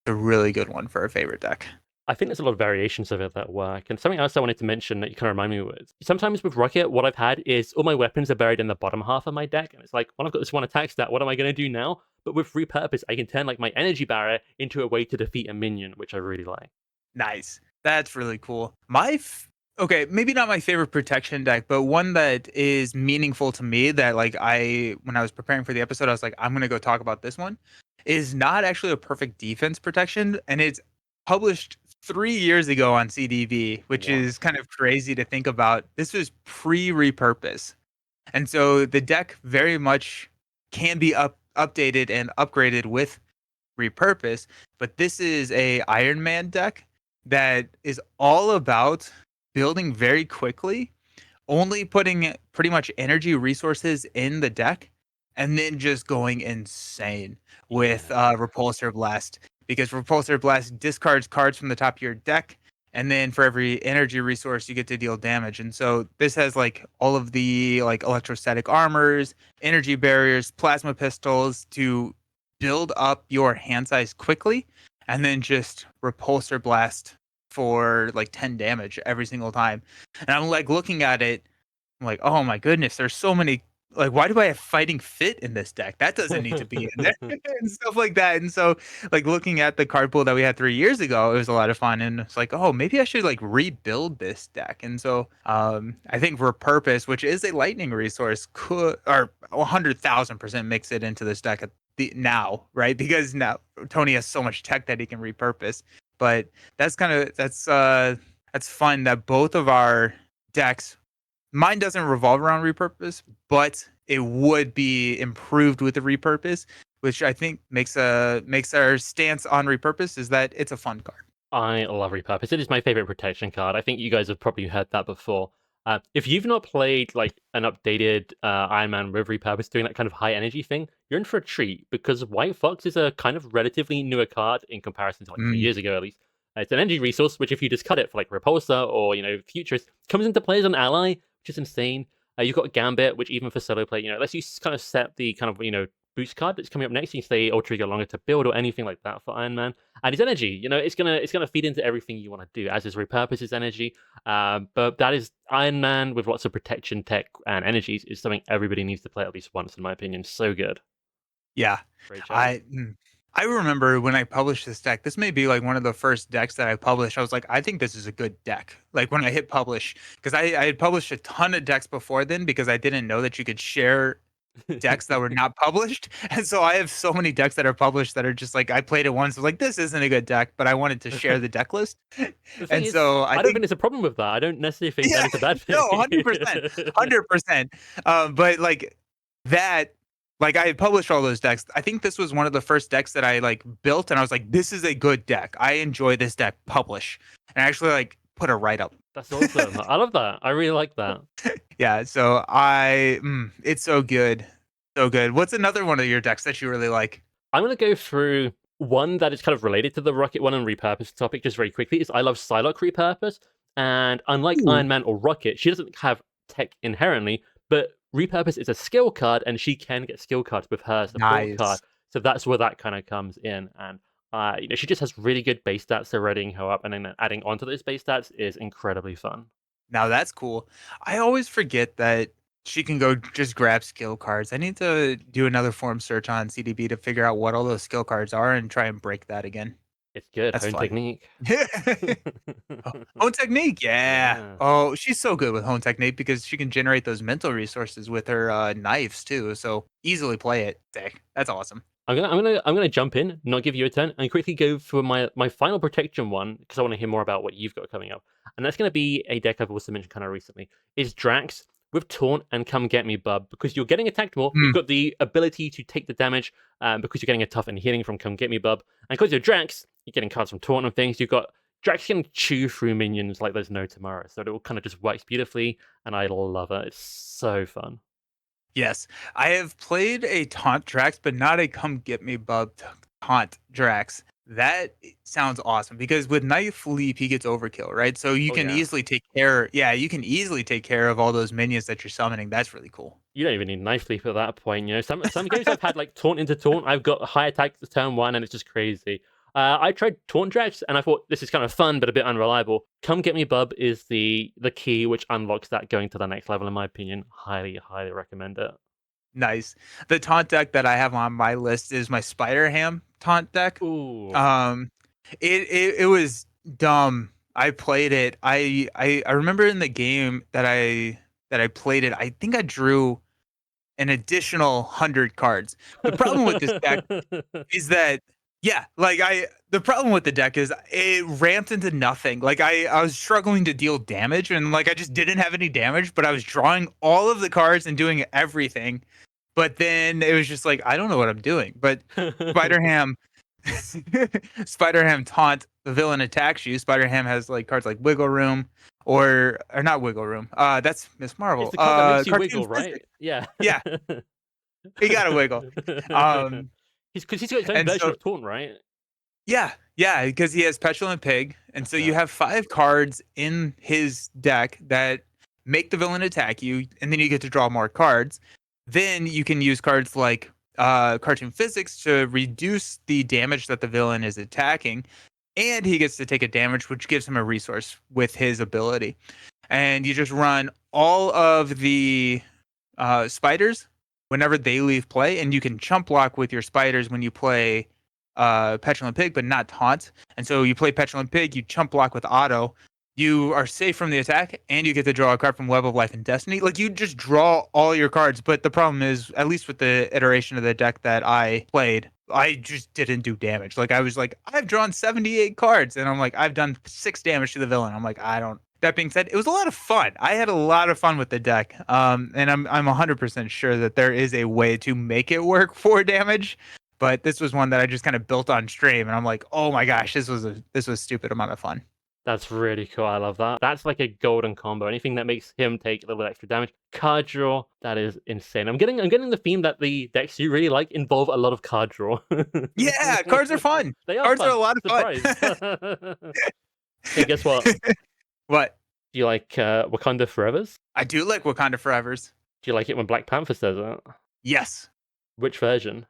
Speaker 2: really good one for a favorite deck.
Speaker 1: I think there's a lot of variations of it that work. And something else I wanted to mention that you kind of remind me with. Sometimes with Rocket, what I've had is all my weapons are buried in the bottom half of my deck. And it's like, well, I've got this one attack stat. What am I going to do now? But with Repurpose, I can turn like my energy barrier into a way to defeat a minion, which I really like.
Speaker 2: Nice. That's really cool. Okay, maybe not my favorite protection deck, but one that is meaningful to me that when I was preparing for the episode, I was like, I'm going to go talk about this one, is not actually a perfect defense protection. And it's published 3 years ago on CDB, which is kind of crazy to think about. This was pre-repurpose. And so the deck very much can be updated and upgraded with repurpose, but this is a Iron Man deck that is all about building very quickly, only putting pretty much energy resources in the deck and then just going insane with
Speaker 1: Yeah.
Speaker 2: Repulsor Blast, because Repulsor Blast discards cards from the top of your deck, and then for every energy resource you get to deal damage. And so this has like all of the like electrostatic armors, energy barriers, plasma pistols to build up your hand size quickly, and then just Repulsor Blast for like 10 damage every single time. And I'm like looking at it, I'm like, oh my goodness, there's so many. Like, why do I have Fighting Fit in this deck? That doesn't need to be in there and stuff like that. And so, like, looking at the card pool that we had 3 years ago, it was a lot of fun. And it's like, oh, maybe I should like rebuild this deck. And so, I think Repurpose, which is a lightning resource, could or 100,000% mix it into this deck at the now, right? Because now Tony has so much tech that he can repurpose. But that's kind of that's fun that both of our decks. Mine doesn't revolve around repurpose, but it would be improved with the repurpose, which I think makes our stance on repurpose is that it's a fun card.
Speaker 1: I love Repurpose. It is my favorite protection card. I think you guys have probably heard that before. If you've not played like an updated Iron Man with Repurpose doing that kind of high energy thing, you're in for a treat because White Fox is a kind of relatively newer card in comparison to like 3 years ago at least. It's an energy resource, which if you discard it for like Repulsor or Futurist, comes into play as an ally, which is insane. You've got Gambit, which even for solo play, lets you kind of set the kind of boost card that's coming up next. You can say Ultra Trigger longer to build or anything like that for Iron Man. And his energy, it's gonna feed into everything you want to do, as is Repurpose's energy. But that is Iron Man with lots of protection tech and energies is something everybody needs to play at least once, in my opinion. So good.
Speaker 2: Yeah,
Speaker 1: Great job.
Speaker 2: I remember when I published this deck. This may be like one of the first decks that I published. I was like, I think this is a good deck. Like when I hit publish, because I had published a ton of decks before then because I didn't know that you could share decks that were not published. And so I have so many decks that are published that are just like I played it once, I was like, this isn't a good deck, but I wanted to share the deck list. And so
Speaker 1: I don't think there's a problem with that. I don't necessarily think that is a bad thing.
Speaker 2: No, 100%. 100%. But like that, like I had published all those decks. I think this was one of the first decks that I like built and I was like, this is a good deck. I enjoy this deck, publish. And I actually like put a write up.
Speaker 1: That's awesome. I love that. I really like that.
Speaker 2: Yeah, so it's so good. So good. What's another one of your decks that you really like?
Speaker 1: I'm going to go through one that is kind of related to the Rocket one and Repurpose topic just very quickly. Is I love Psylocke Repurpose. And unlike Iron Man or Rocket, she doesn't have tech inherently, but Repurpose is a skill card and she can get skill cards with her support card. So that's where that kind of comes in. And she just has really good base stats, so readying her up and then adding onto those base stats is incredibly fun.
Speaker 2: Now that's cool. I always forget that she can go just grab skill cards. I need to do another form search on CDB to figure out what all those skill cards are and try and break that again.
Speaker 1: It's good.
Speaker 2: That's
Speaker 1: Hone
Speaker 2: fun.
Speaker 1: Technique.
Speaker 2: Hone Technique, yeah. Oh, she's so good with Hone Technique because she can generate those mental resources with her knives too. So easily play it. Dang, that's awesome.
Speaker 1: I'm gonna jump in, not give you a turn, and quickly go for my final protection one because I want to hear more about what you've got coming up. And that's gonna be a deck I've also mentioned kind of recently. Is Drax with Taunt and Come Get Me Bub, because you're getting attacked more. You've got the ability to take the damage because you're getting a tough and healing from Come Get Me Bub. And because you're Drax, you're getting cards from Taunt and things. You've got Drax can chew through minions like there's no tomorrow. So it all kind of just works beautifully, and I love it. It's so fun.
Speaker 2: Yes, I have played a Taunt Drax, but not a Come Get Me Bub Taunt Drax. That sounds awesome because with Knife Leap he gets overkill, right? So you can easily take care. Yeah, you can easily take care of all those minions that you're summoning. That's really cool.
Speaker 1: You don't even need Knife Leap at that point. Some games I've had like Taunt into Taunt. I've got high attack to turn one, and it's just crazy. I tried Taunt Drax, and I thought this is kind of fun, but a bit unreliable. Come Get Me Bub is the key which unlocks that going to the next level, in my opinion. Highly, highly recommend it.
Speaker 2: Nice. The taunt deck that I have on my list is my Spider Ham taunt deck.
Speaker 1: Ooh.
Speaker 2: It was dumb. I played it. I remember in the game that I played it, I think I drew an additional 100 cards. The problem with this deck is that the problem with the deck is it ramped into nothing. Like I was struggling to deal damage and like I just didn't have any damage, but I was drawing all of the cards and doing everything. But then it was just like, I don't know what I'm doing. But Spider-Ham Taunt, the villain attacks you. Spider-Ham has like cards like Wiggle Room or not Wiggle Room. That's Miss Marvel.
Speaker 1: It's the card that makes you wiggle, right? Yeah.
Speaker 2: Yeah. He got to wiggle.
Speaker 1: Because he's got his own
Speaker 2: And
Speaker 1: version
Speaker 2: so
Speaker 1: of Taunt, right?
Speaker 2: yeah, because he has Petulant Pig, and so you
Speaker 1: Yeah.
Speaker 2: have 5 cards in his deck that make the villain attack you, and then you get to draw more cards. Then you can use cards like Cartoon Physics to reduce the damage that the villain is attacking, and he gets to take a damage, which gives him a resource with his ability. And you just run all of the spiders whenever they leave play, and you can chump block with your spiders when you play Petulant Pig, but not Taunt. And so you play Petulant Pig, you chump block with Auto. You are safe from the attack, and you get to draw a card from Web of Life and Destiny. Like, you just draw all your cards, but the problem is, at least with the iteration of the deck that I played, I just didn't do damage. Like, I was like, I've drawn 78 cards, and I'm like, I've done 6 damage to the villain. I'm like, I don't. That being said, it was a lot of fun. I had a lot of fun with the deck, and I'm 100% sure that there is a way to make it work for damage. But this was one that I just kind of built on stream, and I'm like, oh my gosh, this was a stupid amount of fun.
Speaker 1: That's really cool. I love that. That's like a golden combo. Anything that makes him take a little bit extra damage. Card draw, that is insane. I'm getting the theme that the decks you really like involve a lot of card draw.
Speaker 2: Yeah, cards are fun.
Speaker 1: They are
Speaker 2: Cards
Speaker 1: fun.
Speaker 2: are a lot of
Speaker 1: Surprise. Hey, guess what?
Speaker 2: What?
Speaker 1: Do you like Wakanda Forevers?
Speaker 2: I do like Wakanda Forevers.
Speaker 1: Do you like it when Black Panther says it?
Speaker 2: Yes.
Speaker 1: Which version?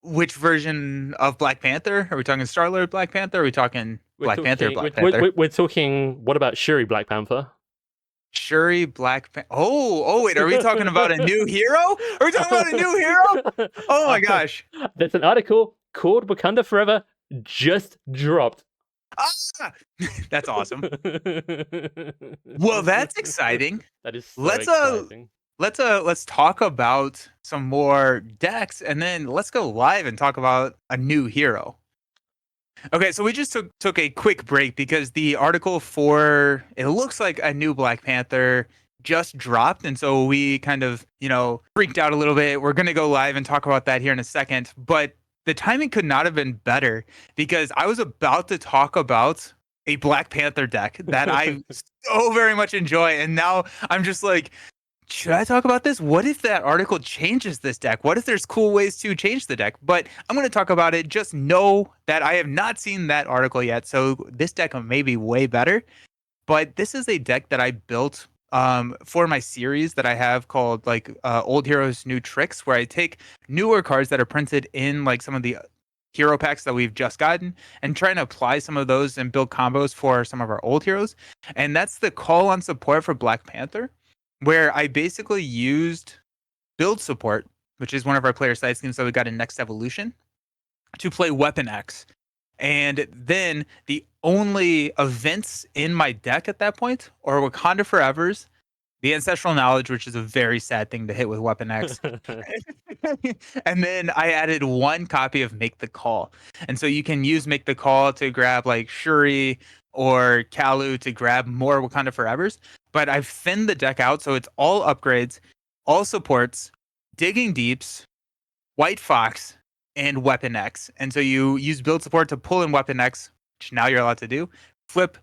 Speaker 2: Which version of Black Panther? Are we talking Star-Lord Black Panther? Or are we talking Panther Black Panther?
Speaker 1: We're talking, what about Shuri Black Panther?
Speaker 2: Shuri Black Panther. Oh, wait, are we talking about a new hero? Are we talking about a new hero? Oh my gosh.
Speaker 1: There's an article called Wakanda Forever just dropped.
Speaker 2: Ah, that's awesome. Well, that's exciting.
Speaker 1: That is so exciting.
Speaker 2: Let's talk about some more decks, and then let's go live and talk about a new hero. Okay, so we just took a quick break because the article for it looks like a new Black Panther just dropped, and so we kind of, freaked out a little bit. We're gonna go live and talk about that here in a second, but the timing could not have been better because I was about to talk about a Black Panther deck that I so very much enjoy, and now I'm just like, should I talk about this? What if that article changes this deck? What if there's cool ways to change the deck? But I'm going to talk about it. Just know that I have not seen that article yet, so this deck may be way better. But this is a deck that I built for my series that I have called Old Heroes, New Tricks, where I take newer cards that are printed in like some of the hero packs that we've just gotten and trying to apply some of those and build combos for some of our old heroes. And that's the call on support for Black Panther, where I basically used build support, which is one of our player side schemes that we got in Next Evolution, to play Weapon X. And then the only events in my deck at that point are Wakanda Forever's, the Ancestral Knowledge, which is a very sad thing to hit with Weapon X. And then I added 1 copy of Make the Call. And so you can use Make the Call to grab like Shuri or Kalu to grab more Wakanda Forevers. But I've thinned the deck out, so it's all upgrades, all supports, Digging Deeps, White Fox, and Weapon X. And so you use build support to pull in Weapon X, which now you're allowed to do, flip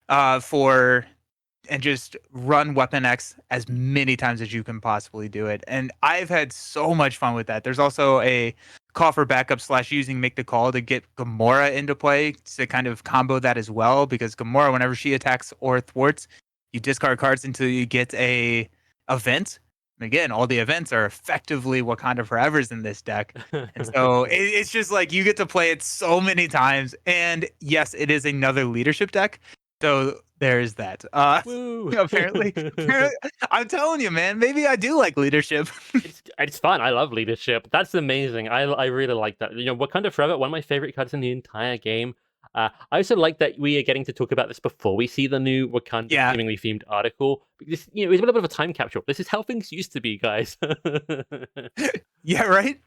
Speaker 2: and just run Weapon X as many times as you can possibly do it. And I've had so much fun with that. There's also a call for backup / using Make the Call to get Gamora into play to kind of combo that as well, because Gamora, whenever she attacks or thwarts, you discard cards until you get a event. And again, all the events are effectively Wakanda Forevers in this deck. And so it's just like you get to play it so many times. And yes, it is another leadership deck. So there's that. Apparently, I'm telling you, man, maybe I do like leadership.
Speaker 1: It's fun. I love leadership. That's amazing. I really like that. Wakanda Forever, one of my favorite cards in the entire game. I also like that we are getting to talk about this before we see the new Wakanda seemingly themed article. Because, it's a little bit of a time capsule. This is how things used to be, guys.
Speaker 2: Yeah, right?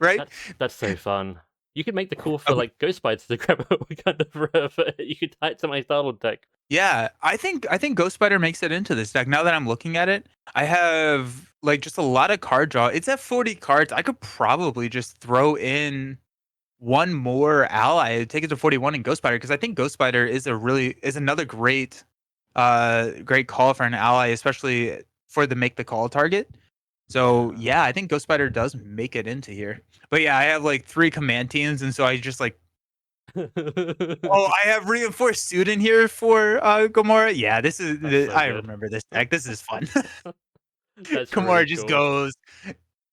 Speaker 1: That's so fun. You could make the call for like Ghost Spiders to grab a Wakanda Forever. You could tie it to my Starlord deck.
Speaker 2: Yeah, I think Ghost Spider makes it into this deck. Now that I'm looking at it, I have like just a lot of card draw. It's at 40 cards. I could probably just throw in one more ally, take it to 41 in Ghost Spider, because I think Ghost Spider is another great call for an ally, especially for the Make the Call target. So yeah, I think Ghost Spider does make it into here. But yeah, I have like 3 command teams, and so I just like, oh, I have reinforced student here for Gamora. Yeah, this is
Speaker 1: That's so
Speaker 2: I
Speaker 1: good.
Speaker 2: remember this deck. This is fun.
Speaker 1: That's
Speaker 2: Gamora
Speaker 1: really
Speaker 2: just
Speaker 1: cool.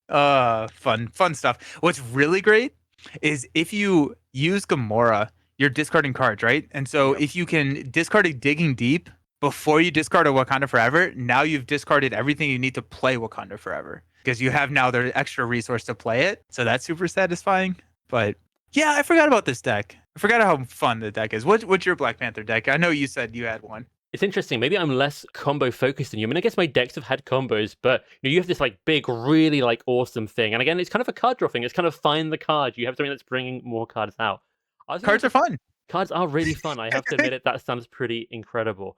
Speaker 2: goes. Fun stuff. What's really great is if you use Gamora, you're discarding cards, right? And so
Speaker 1: Yep.
Speaker 2: if you can discard a Digging Deep before you discard a Wakanda Forever, now you've discarded everything you need to play Wakanda Forever because you have now the extra resource to play it. So that's super satisfying. But yeah, I forgot about this deck. I forgot how fun the deck is. What's your Black Panther deck? I know you said you had one.
Speaker 1: It's interesting. Maybe I'm less combo focused than you. I mean, I guess my decks have had combos, but you have this like big, really like awesome thing. And again, it's kind of a card draw thing. It's kind of find the card. You have something that's bringing more cards out. I was
Speaker 2: Cards are fun.
Speaker 1: cards are really fun. I have to admit it. That sounds pretty incredible.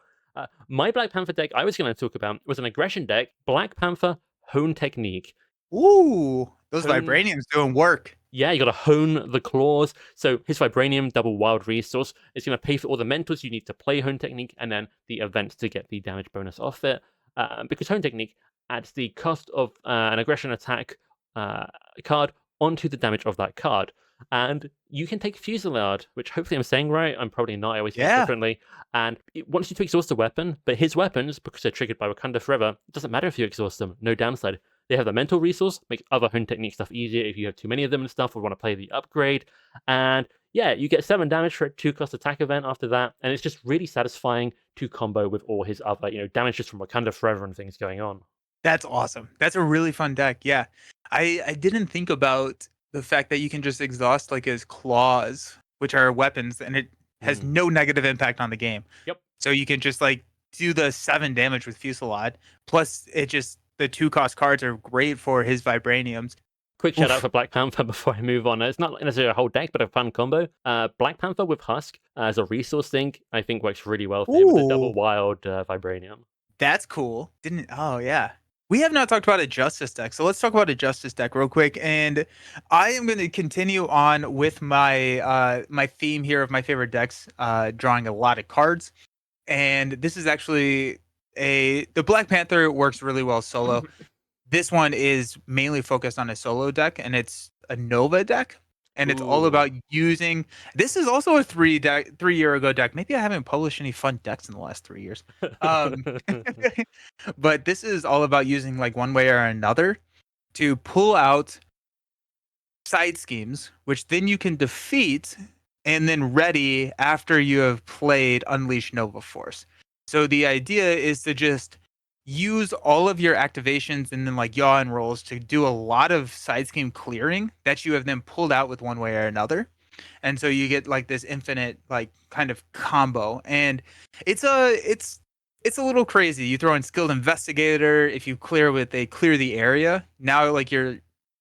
Speaker 1: My Black Panther deck I was going to talk about was an aggression deck. Black Panther Hone Technique.
Speaker 2: Ooh, those
Speaker 1: Hone
Speaker 2: vibraniums doing work.
Speaker 1: Yeah, you got to hone the claws. So his Vibranium double wild resource is going to pay for all the mentals you need to play Hone Technique and then the events to get the damage bonus off it. Because Hone Technique adds the cost of an aggression attack card onto the damage of that card. And you can take Fusillade, which hopefully I'm saying right. I'm probably not. I always say it differently. And once you to exhaust a weapon, but his weapons, because they're triggered by Wakanda Forever, it doesn't matter if you exhaust them. No downside. They have the mental resource, makes other Hone Technique stuff easier if you have too many of them and stuff, or want to play the upgrade. And yeah, you get 7 damage for a 2-cost attack event after that, and it's just really satisfying to combo with all his other, damage just from Wakanda Forever and things going on.
Speaker 2: That's awesome. That's a really fun deck. Yeah. I didn't think about the fact that you can just exhaust like his claws, which are weapons, and it has no negative impact on the game.
Speaker 1: Yep.
Speaker 2: So you can just like do the 7 damage with Fusillade. Plus it just the 2-cost cards are great for his vibraniums.
Speaker 1: Quick shout out for Black Panther before I move on. It's not necessarily a whole deck, but a fun combo. Black Panther with Husk as a resource thing, I think works really well for him with the double wild vibranium.
Speaker 2: That's cool. Oh yeah. We have not talked about a Justice deck, so let's talk about a Justice deck real quick. And I am going to continue on with my my theme here of my favorite decks, drawing a lot of cards. And this is actually the Black Panther works really well solo. This one is mainly focused on a solo deck, and it's a Nova deck. And it's all about using. This is also a 3-year ago deck. Maybe I haven't published any fun decks in the last 3 years. But this is all about using like one way or another to pull out side schemes, which then you can defeat and then ready after you have played Unleash Nova Force. So the idea is to just use all of your activations and then like yaw and rolls to do a lot of side scheme clearing that you have then pulled out with one way or another. And so you get like this infinite like kind of combo. And it's a little crazy. You throw in Skilled Investigator. If you clear with a clear the area, now like you're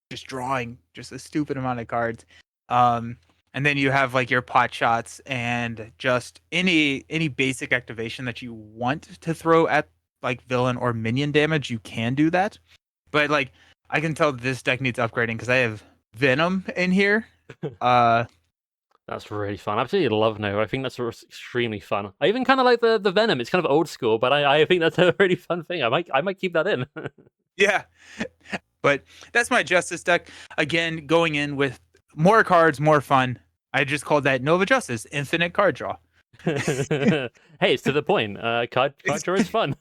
Speaker 2: just drawing just a stupid amount of cards. And then you have like your pot shots and just any basic activation that you want to throw at like villain or minion damage, you can do that. But like I can tell this deck needs upgrading because I have Venom in here.
Speaker 1: That's really fun. I absolutely love Nova. I think that's extremely fun. I even kind of like the Venom. It's kind of old school, but I think that's a really fun thing. I might keep that in.
Speaker 2: Yeah. But that's my Justice deck. Again, going in with more cards, more fun. I just called that Nova Justice, infinite card draw.
Speaker 1: Hey, it's to the point. Card draw is fun.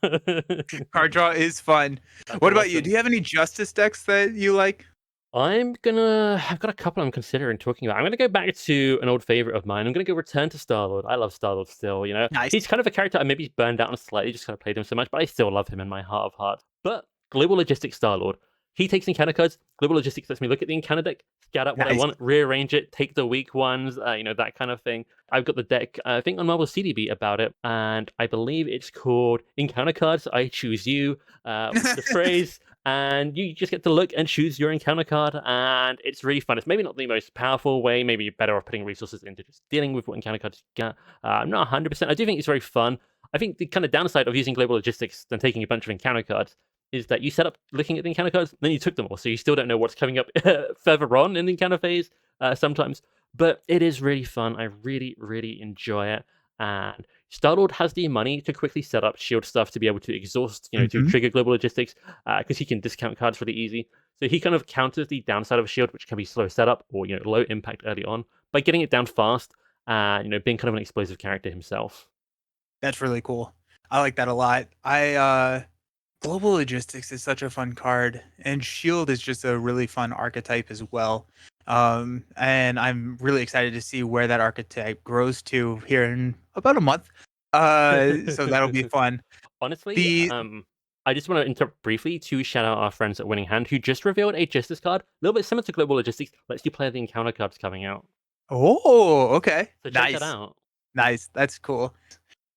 Speaker 2: Card draw is fun.
Speaker 1: That's
Speaker 2: what about
Speaker 1: awesome.
Speaker 2: you? Do you have any Justice decks that you like?
Speaker 1: I've got a couple I'm considering talking about. I'm gonna go back to an old favorite of mine. I'm gonna go return to Star-Lord. I love Star-Lord still,
Speaker 2: Nice.
Speaker 1: He's kind of a character I maybe burned out on slightly, just kind of played him so much, but I still love him in my heart of hearts. But Global Logistics Star-Lord. He takes encounter cards. Global Logistics lets me look at the encounter deck, scout out what I want, rearrange it, take the weak ones, that kind of thing. I've got the deck, I think on MarvelCDB about it, and I believe it's called Encounter Cards, I Choose You, the phrase, and you just get to look and choose your encounter card, and it's really fun. It's maybe not the most powerful way, maybe you're better off putting resources into just dealing with what encounter cards you get. I'm not 100%. I do think it's very fun. I think the kind of downside of using Global Logistics than taking a bunch of encounter cards is that you set up looking at the encounter cards, then you took them all, so you still don't know what's coming up further on in the encounter phase sometimes. But it is really fun. I really, really enjoy it. And Star-Lord has the money to quickly set up shield stuff to be able to exhaust, to
Speaker 2: Mhm.
Speaker 1: trigger global logistics, because he can discount cards really easy. So he kind of counters the downside of a shield, which can be slow setup or low impact early on, by getting it down fast and being kind of an explosive character himself.
Speaker 2: That's really cool. I like that a lot. Global Logistics is such a fun card, and Shield is just a really fun archetype as well. And I'm really excited to see where that archetype grows to here in about a month. So that'll be fun.
Speaker 1: Honestly,
Speaker 2: The
Speaker 1: I just want to interrupt briefly to shout out our friends at Winning Hand who just revealed a Justice card, a little bit similar to Global Logistics, lets you play the encounter cards coming out.
Speaker 2: Oh, okay,
Speaker 1: So check that
Speaker 2: nice,
Speaker 1: out.
Speaker 2: nice. That's cool.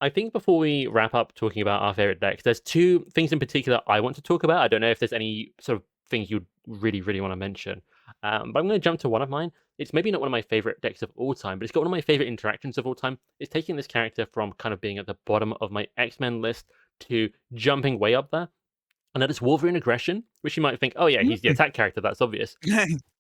Speaker 1: I think before we wrap up talking about our favorite decks, there's two things in particular I want to talk about. I don't know if there's any sort of things you'd really, really want to mention. But I'm going to jump to one of mine. It's maybe not one of my favorite decks of all time, but it's got one of my favorite interactions of all time. It's taking this character from kind of being at the bottom of my X-Men list to jumping way up there. And that is Wolverine Aggression, which you might think, oh yeah, he's the attack character, that's obvious.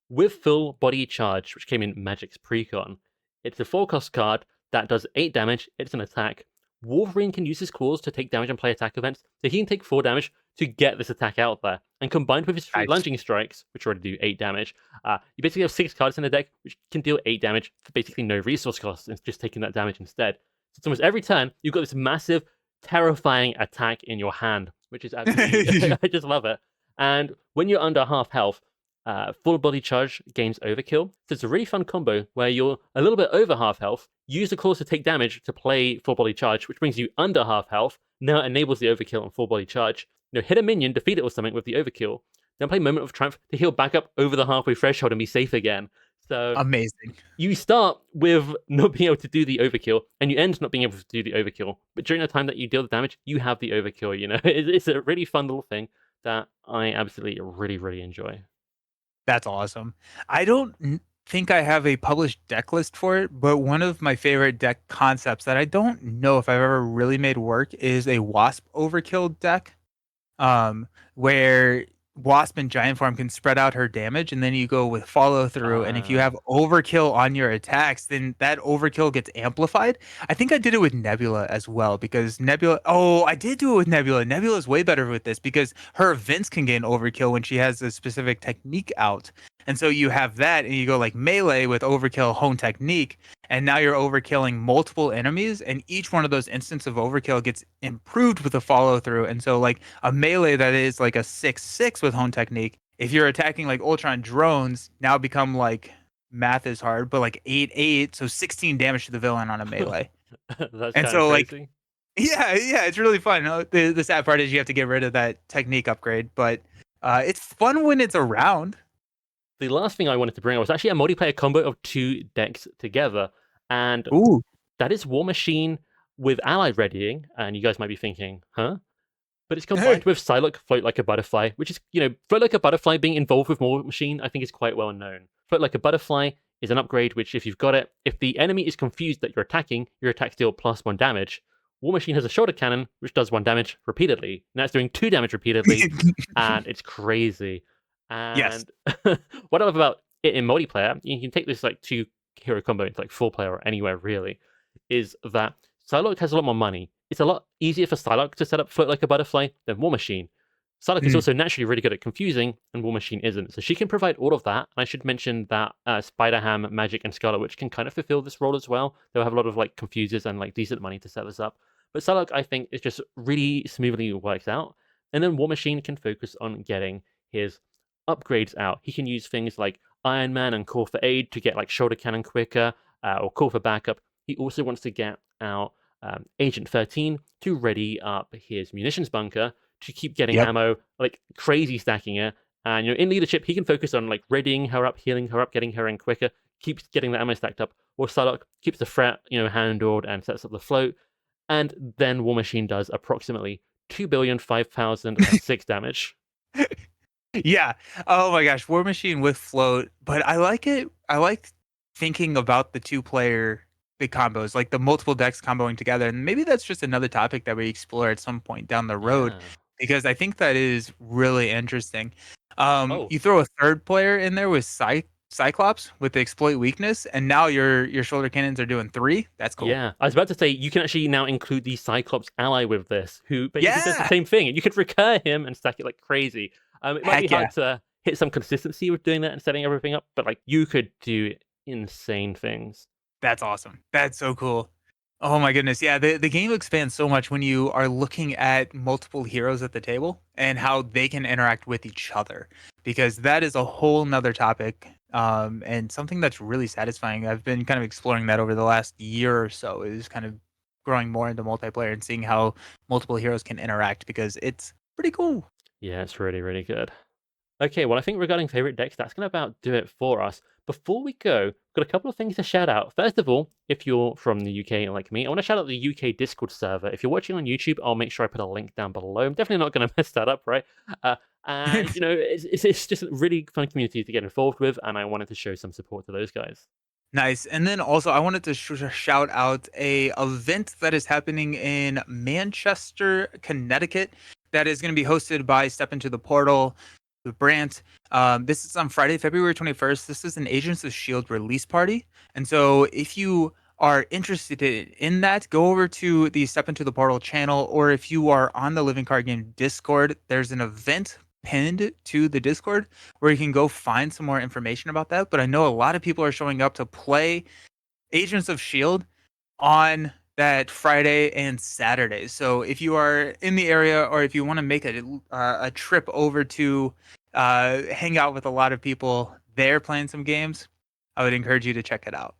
Speaker 1: With full body charge, which came in Magic's Precon. It's a 4-cost card that does 8 damage, it's an attack. Wolverine can use his claws to take damage and play attack events, so he can take 4 damage to get this attack out there. And combined with his 3
Speaker 2: Nice.
Speaker 1: lunging strikes, which already do 8 damage, you basically have 6 cards in the deck which can deal 8 damage for basically no resource cost, and just taking that damage instead. So it's almost every turn, you've got this massive, terrifying attack in your hand, which is absolutely, I just love it. And when you're under half health, full body charge gains overkill. So it's a really fun combo where you're a little bit over half health, use the claws to take damage to play full body charge, which brings you under half health. Now it enables the overkill on full body charge. Hit a minion, defeat it or something with the overkill. Then play Moment of Triumph to heal back up over the halfway threshold and be safe again. So
Speaker 2: Amazing.
Speaker 1: you start with not being able to do the overkill, and you end not being able to do the overkill. But during the time that you deal the damage, you have the overkill. It's a really fun little thing that I absolutely really, really enjoy.
Speaker 2: That's awesome. I don't think I have a published deck list for it, but one of my favorite deck concepts that I don't know if I've ever really made work is a Wasp Overkill deck, where Wasp in giant form can spread out her damage, and then you go with follow through. And if you have overkill on your attacks, then that overkill gets amplified. I think I did it with Nebula as well, because Nebula. Oh, I did do it with Nebula. Nebula is way better with this because her events can gain overkill when she has a specific technique out. And so you have that, and you go like melee with overkill hone technique, and now you're overkilling multiple enemies, and each one of those instances of overkill gets improved with a follow through. And so like a melee that is like a 6/6 with hone technique, if you're attacking like Ultron drones, now become like, math is hard, but like 8/8, so 16 damage to the villain on a melee.
Speaker 1: That's
Speaker 2: And
Speaker 1: kind of
Speaker 2: so like
Speaker 1: crazy.
Speaker 2: yeah, it's really fun. The sad part is you have to get rid of that technique upgrade, but it's fun when it's around.
Speaker 1: The last thing I wanted to bring up was actually a multiplayer combo of 2 decks together, and
Speaker 2: Ooh.
Speaker 1: that is War Machine with Allied Readying, and you guys might be thinking, huh? But it's combined with Psylocke Float Like a Butterfly, which is, Float Like a Butterfly being involved with War Machine, I think is quite well known. Float Like a Butterfly is an upgrade which, if you've got it, if the enemy is confused that you're attacking, your attacks deal +1 damage. War Machine has a shoulder cannon, which does 1 damage repeatedly. Now it's doing 2 damage repeatedly, and it's crazy.
Speaker 2: Yes.
Speaker 1: And what I love about it in multiplayer, you can take this like 2 hero combo into like 4-player or anywhere really, is that Psylocke has a lot more money. It's a lot easier for Psylocke to set up Float Like a Butterfly than War Machine. Psylocke is also naturally really good at confusing, and War Machine isn't. So she can provide all of that. And I should mention that Spider-Ham, Magic, and Scarlet Witch can kind of fulfill this role as well. They'll have a lot of like confusers and like decent money to set this up. But Psylocke, I think, is just really smoothly works out. And then War Machine can focus on getting his upgrades out. He can use things like Iron Man and Call for Aid to get like shoulder cannon quicker, or Call for Backup. He also wants to get out Agent 13 to ready up his munitions bunker to keep getting ammo, like crazy stacking it. And in leadership, he can focus on like readying her up, healing her up, getting her in quicker, keeps getting the ammo stacked up. Or Psylocke keeps the threat, handled and sets up the float. And then War Machine does approximately 2,005,006 damage.
Speaker 2: Yeah. Oh my gosh, War Machine with float, but I like it. I like thinking about the 2-player big combos, like the multiple decks comboing together. And maybe that's just another topic that we explore at some point down the road, because I think that is really interesting.
Speaker 1: Oh,
Speaker 2: You throw a 3rd player in there with Cyclops with the exploit weakness, and now your shoulder cannons are doing 3. That's cool.
Speaker 1: Yeah, I was about to say you can actually now include the Cyclops ally with this, who basically does the
Speaker 2: Yeah.
Speaker 1: same thing, and you could recur him and stack it like crazy. It might be
Speaker 2: Heck yeah.
Speaker 1: hard to hit some consistency with doing that and setting everything up, but like you could do insane things.
Speaker 2: That's awesome. That's so cool. Oh my goodness. Yeah, the game expands so much when you are looking at multiple heroes at the table and how they can interact with each other, because that is a whole nother topic, and something that's really satisfying. I've been kind of exploring that over the last year or so, is kind of growing more into multiplayer and seeing how multiple heroes can interact, because it's pretty cool.
Speaker 1: Yeah, it's really, really good. Okay, well, I think regarding favorite decks, that's going to about do it for us. Before we go, we've got a couple of things to shout out. First of all, if you're from the UK like me, I want to shout out the UK Discord server. If you're watching on YouTube, I'll make sure I put a link down below. I'm definitely not going to mess that up, right? And, you know, it's just a really fun community to get involved with, and I wanted to show some support to those guys.
Speaker 2: Nice. And then also, I wanted to shout out a event that is happening in Manchester, Connecticut, that is going to be hosted by Step Into the Portal, the Brant. This is on Friday, February 21st. This is an Agents of S.H.I.E.L.D. release party. And so if you are interested in that, go over to the Step Into the Portal channel, or if you are on the Living Card Game Discord, there's an event pinned to the Discord where you can go find some more information about that. But I know a lot of people are showing up to play Agents of S.H.I.E.L.D. on that Friday and Saturday. So if you are in the area, or if you want to make a trip over to hang out with a lot of people there playing some games, I would encourage you to check it out.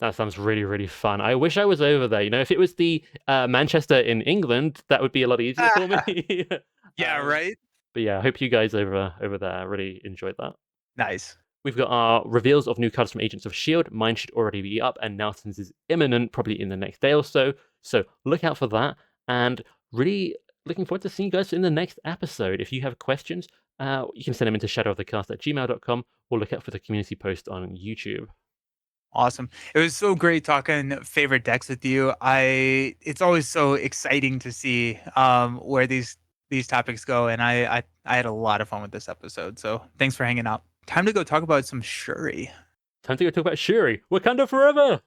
Speaker 1: That sounds really, really fun. I wish I was over there. You know, if it was the Manchester in England, that would be a lot easier for me.
Speaker 2: Yeah, right?
Speaker 1: But yeah, I hope you guys over there really enjoyed that.
Speaker 2: Nice.
Speaker 1: We've got our reveals of new cards from Agents of S.H.I.E.L.D. Mine should already be up, and Nelson's is imminent, probably in the next day or so. So look out for that, and really looking forward to seeing you guys in the next episode. If you have questions, you can send them into shadowofthecast@gmail.com, or look out for the community post on YouTube.
Speaker 2: Awesome. It was so great talking favorite decks with you. It's always so exciting to see where these topics go, and I had a lot of fun with this episode. So thanks for hanging out. Time to go talk about some SHURI.
Speaker 1: Time to go talk about SHURI. Wakanda forever!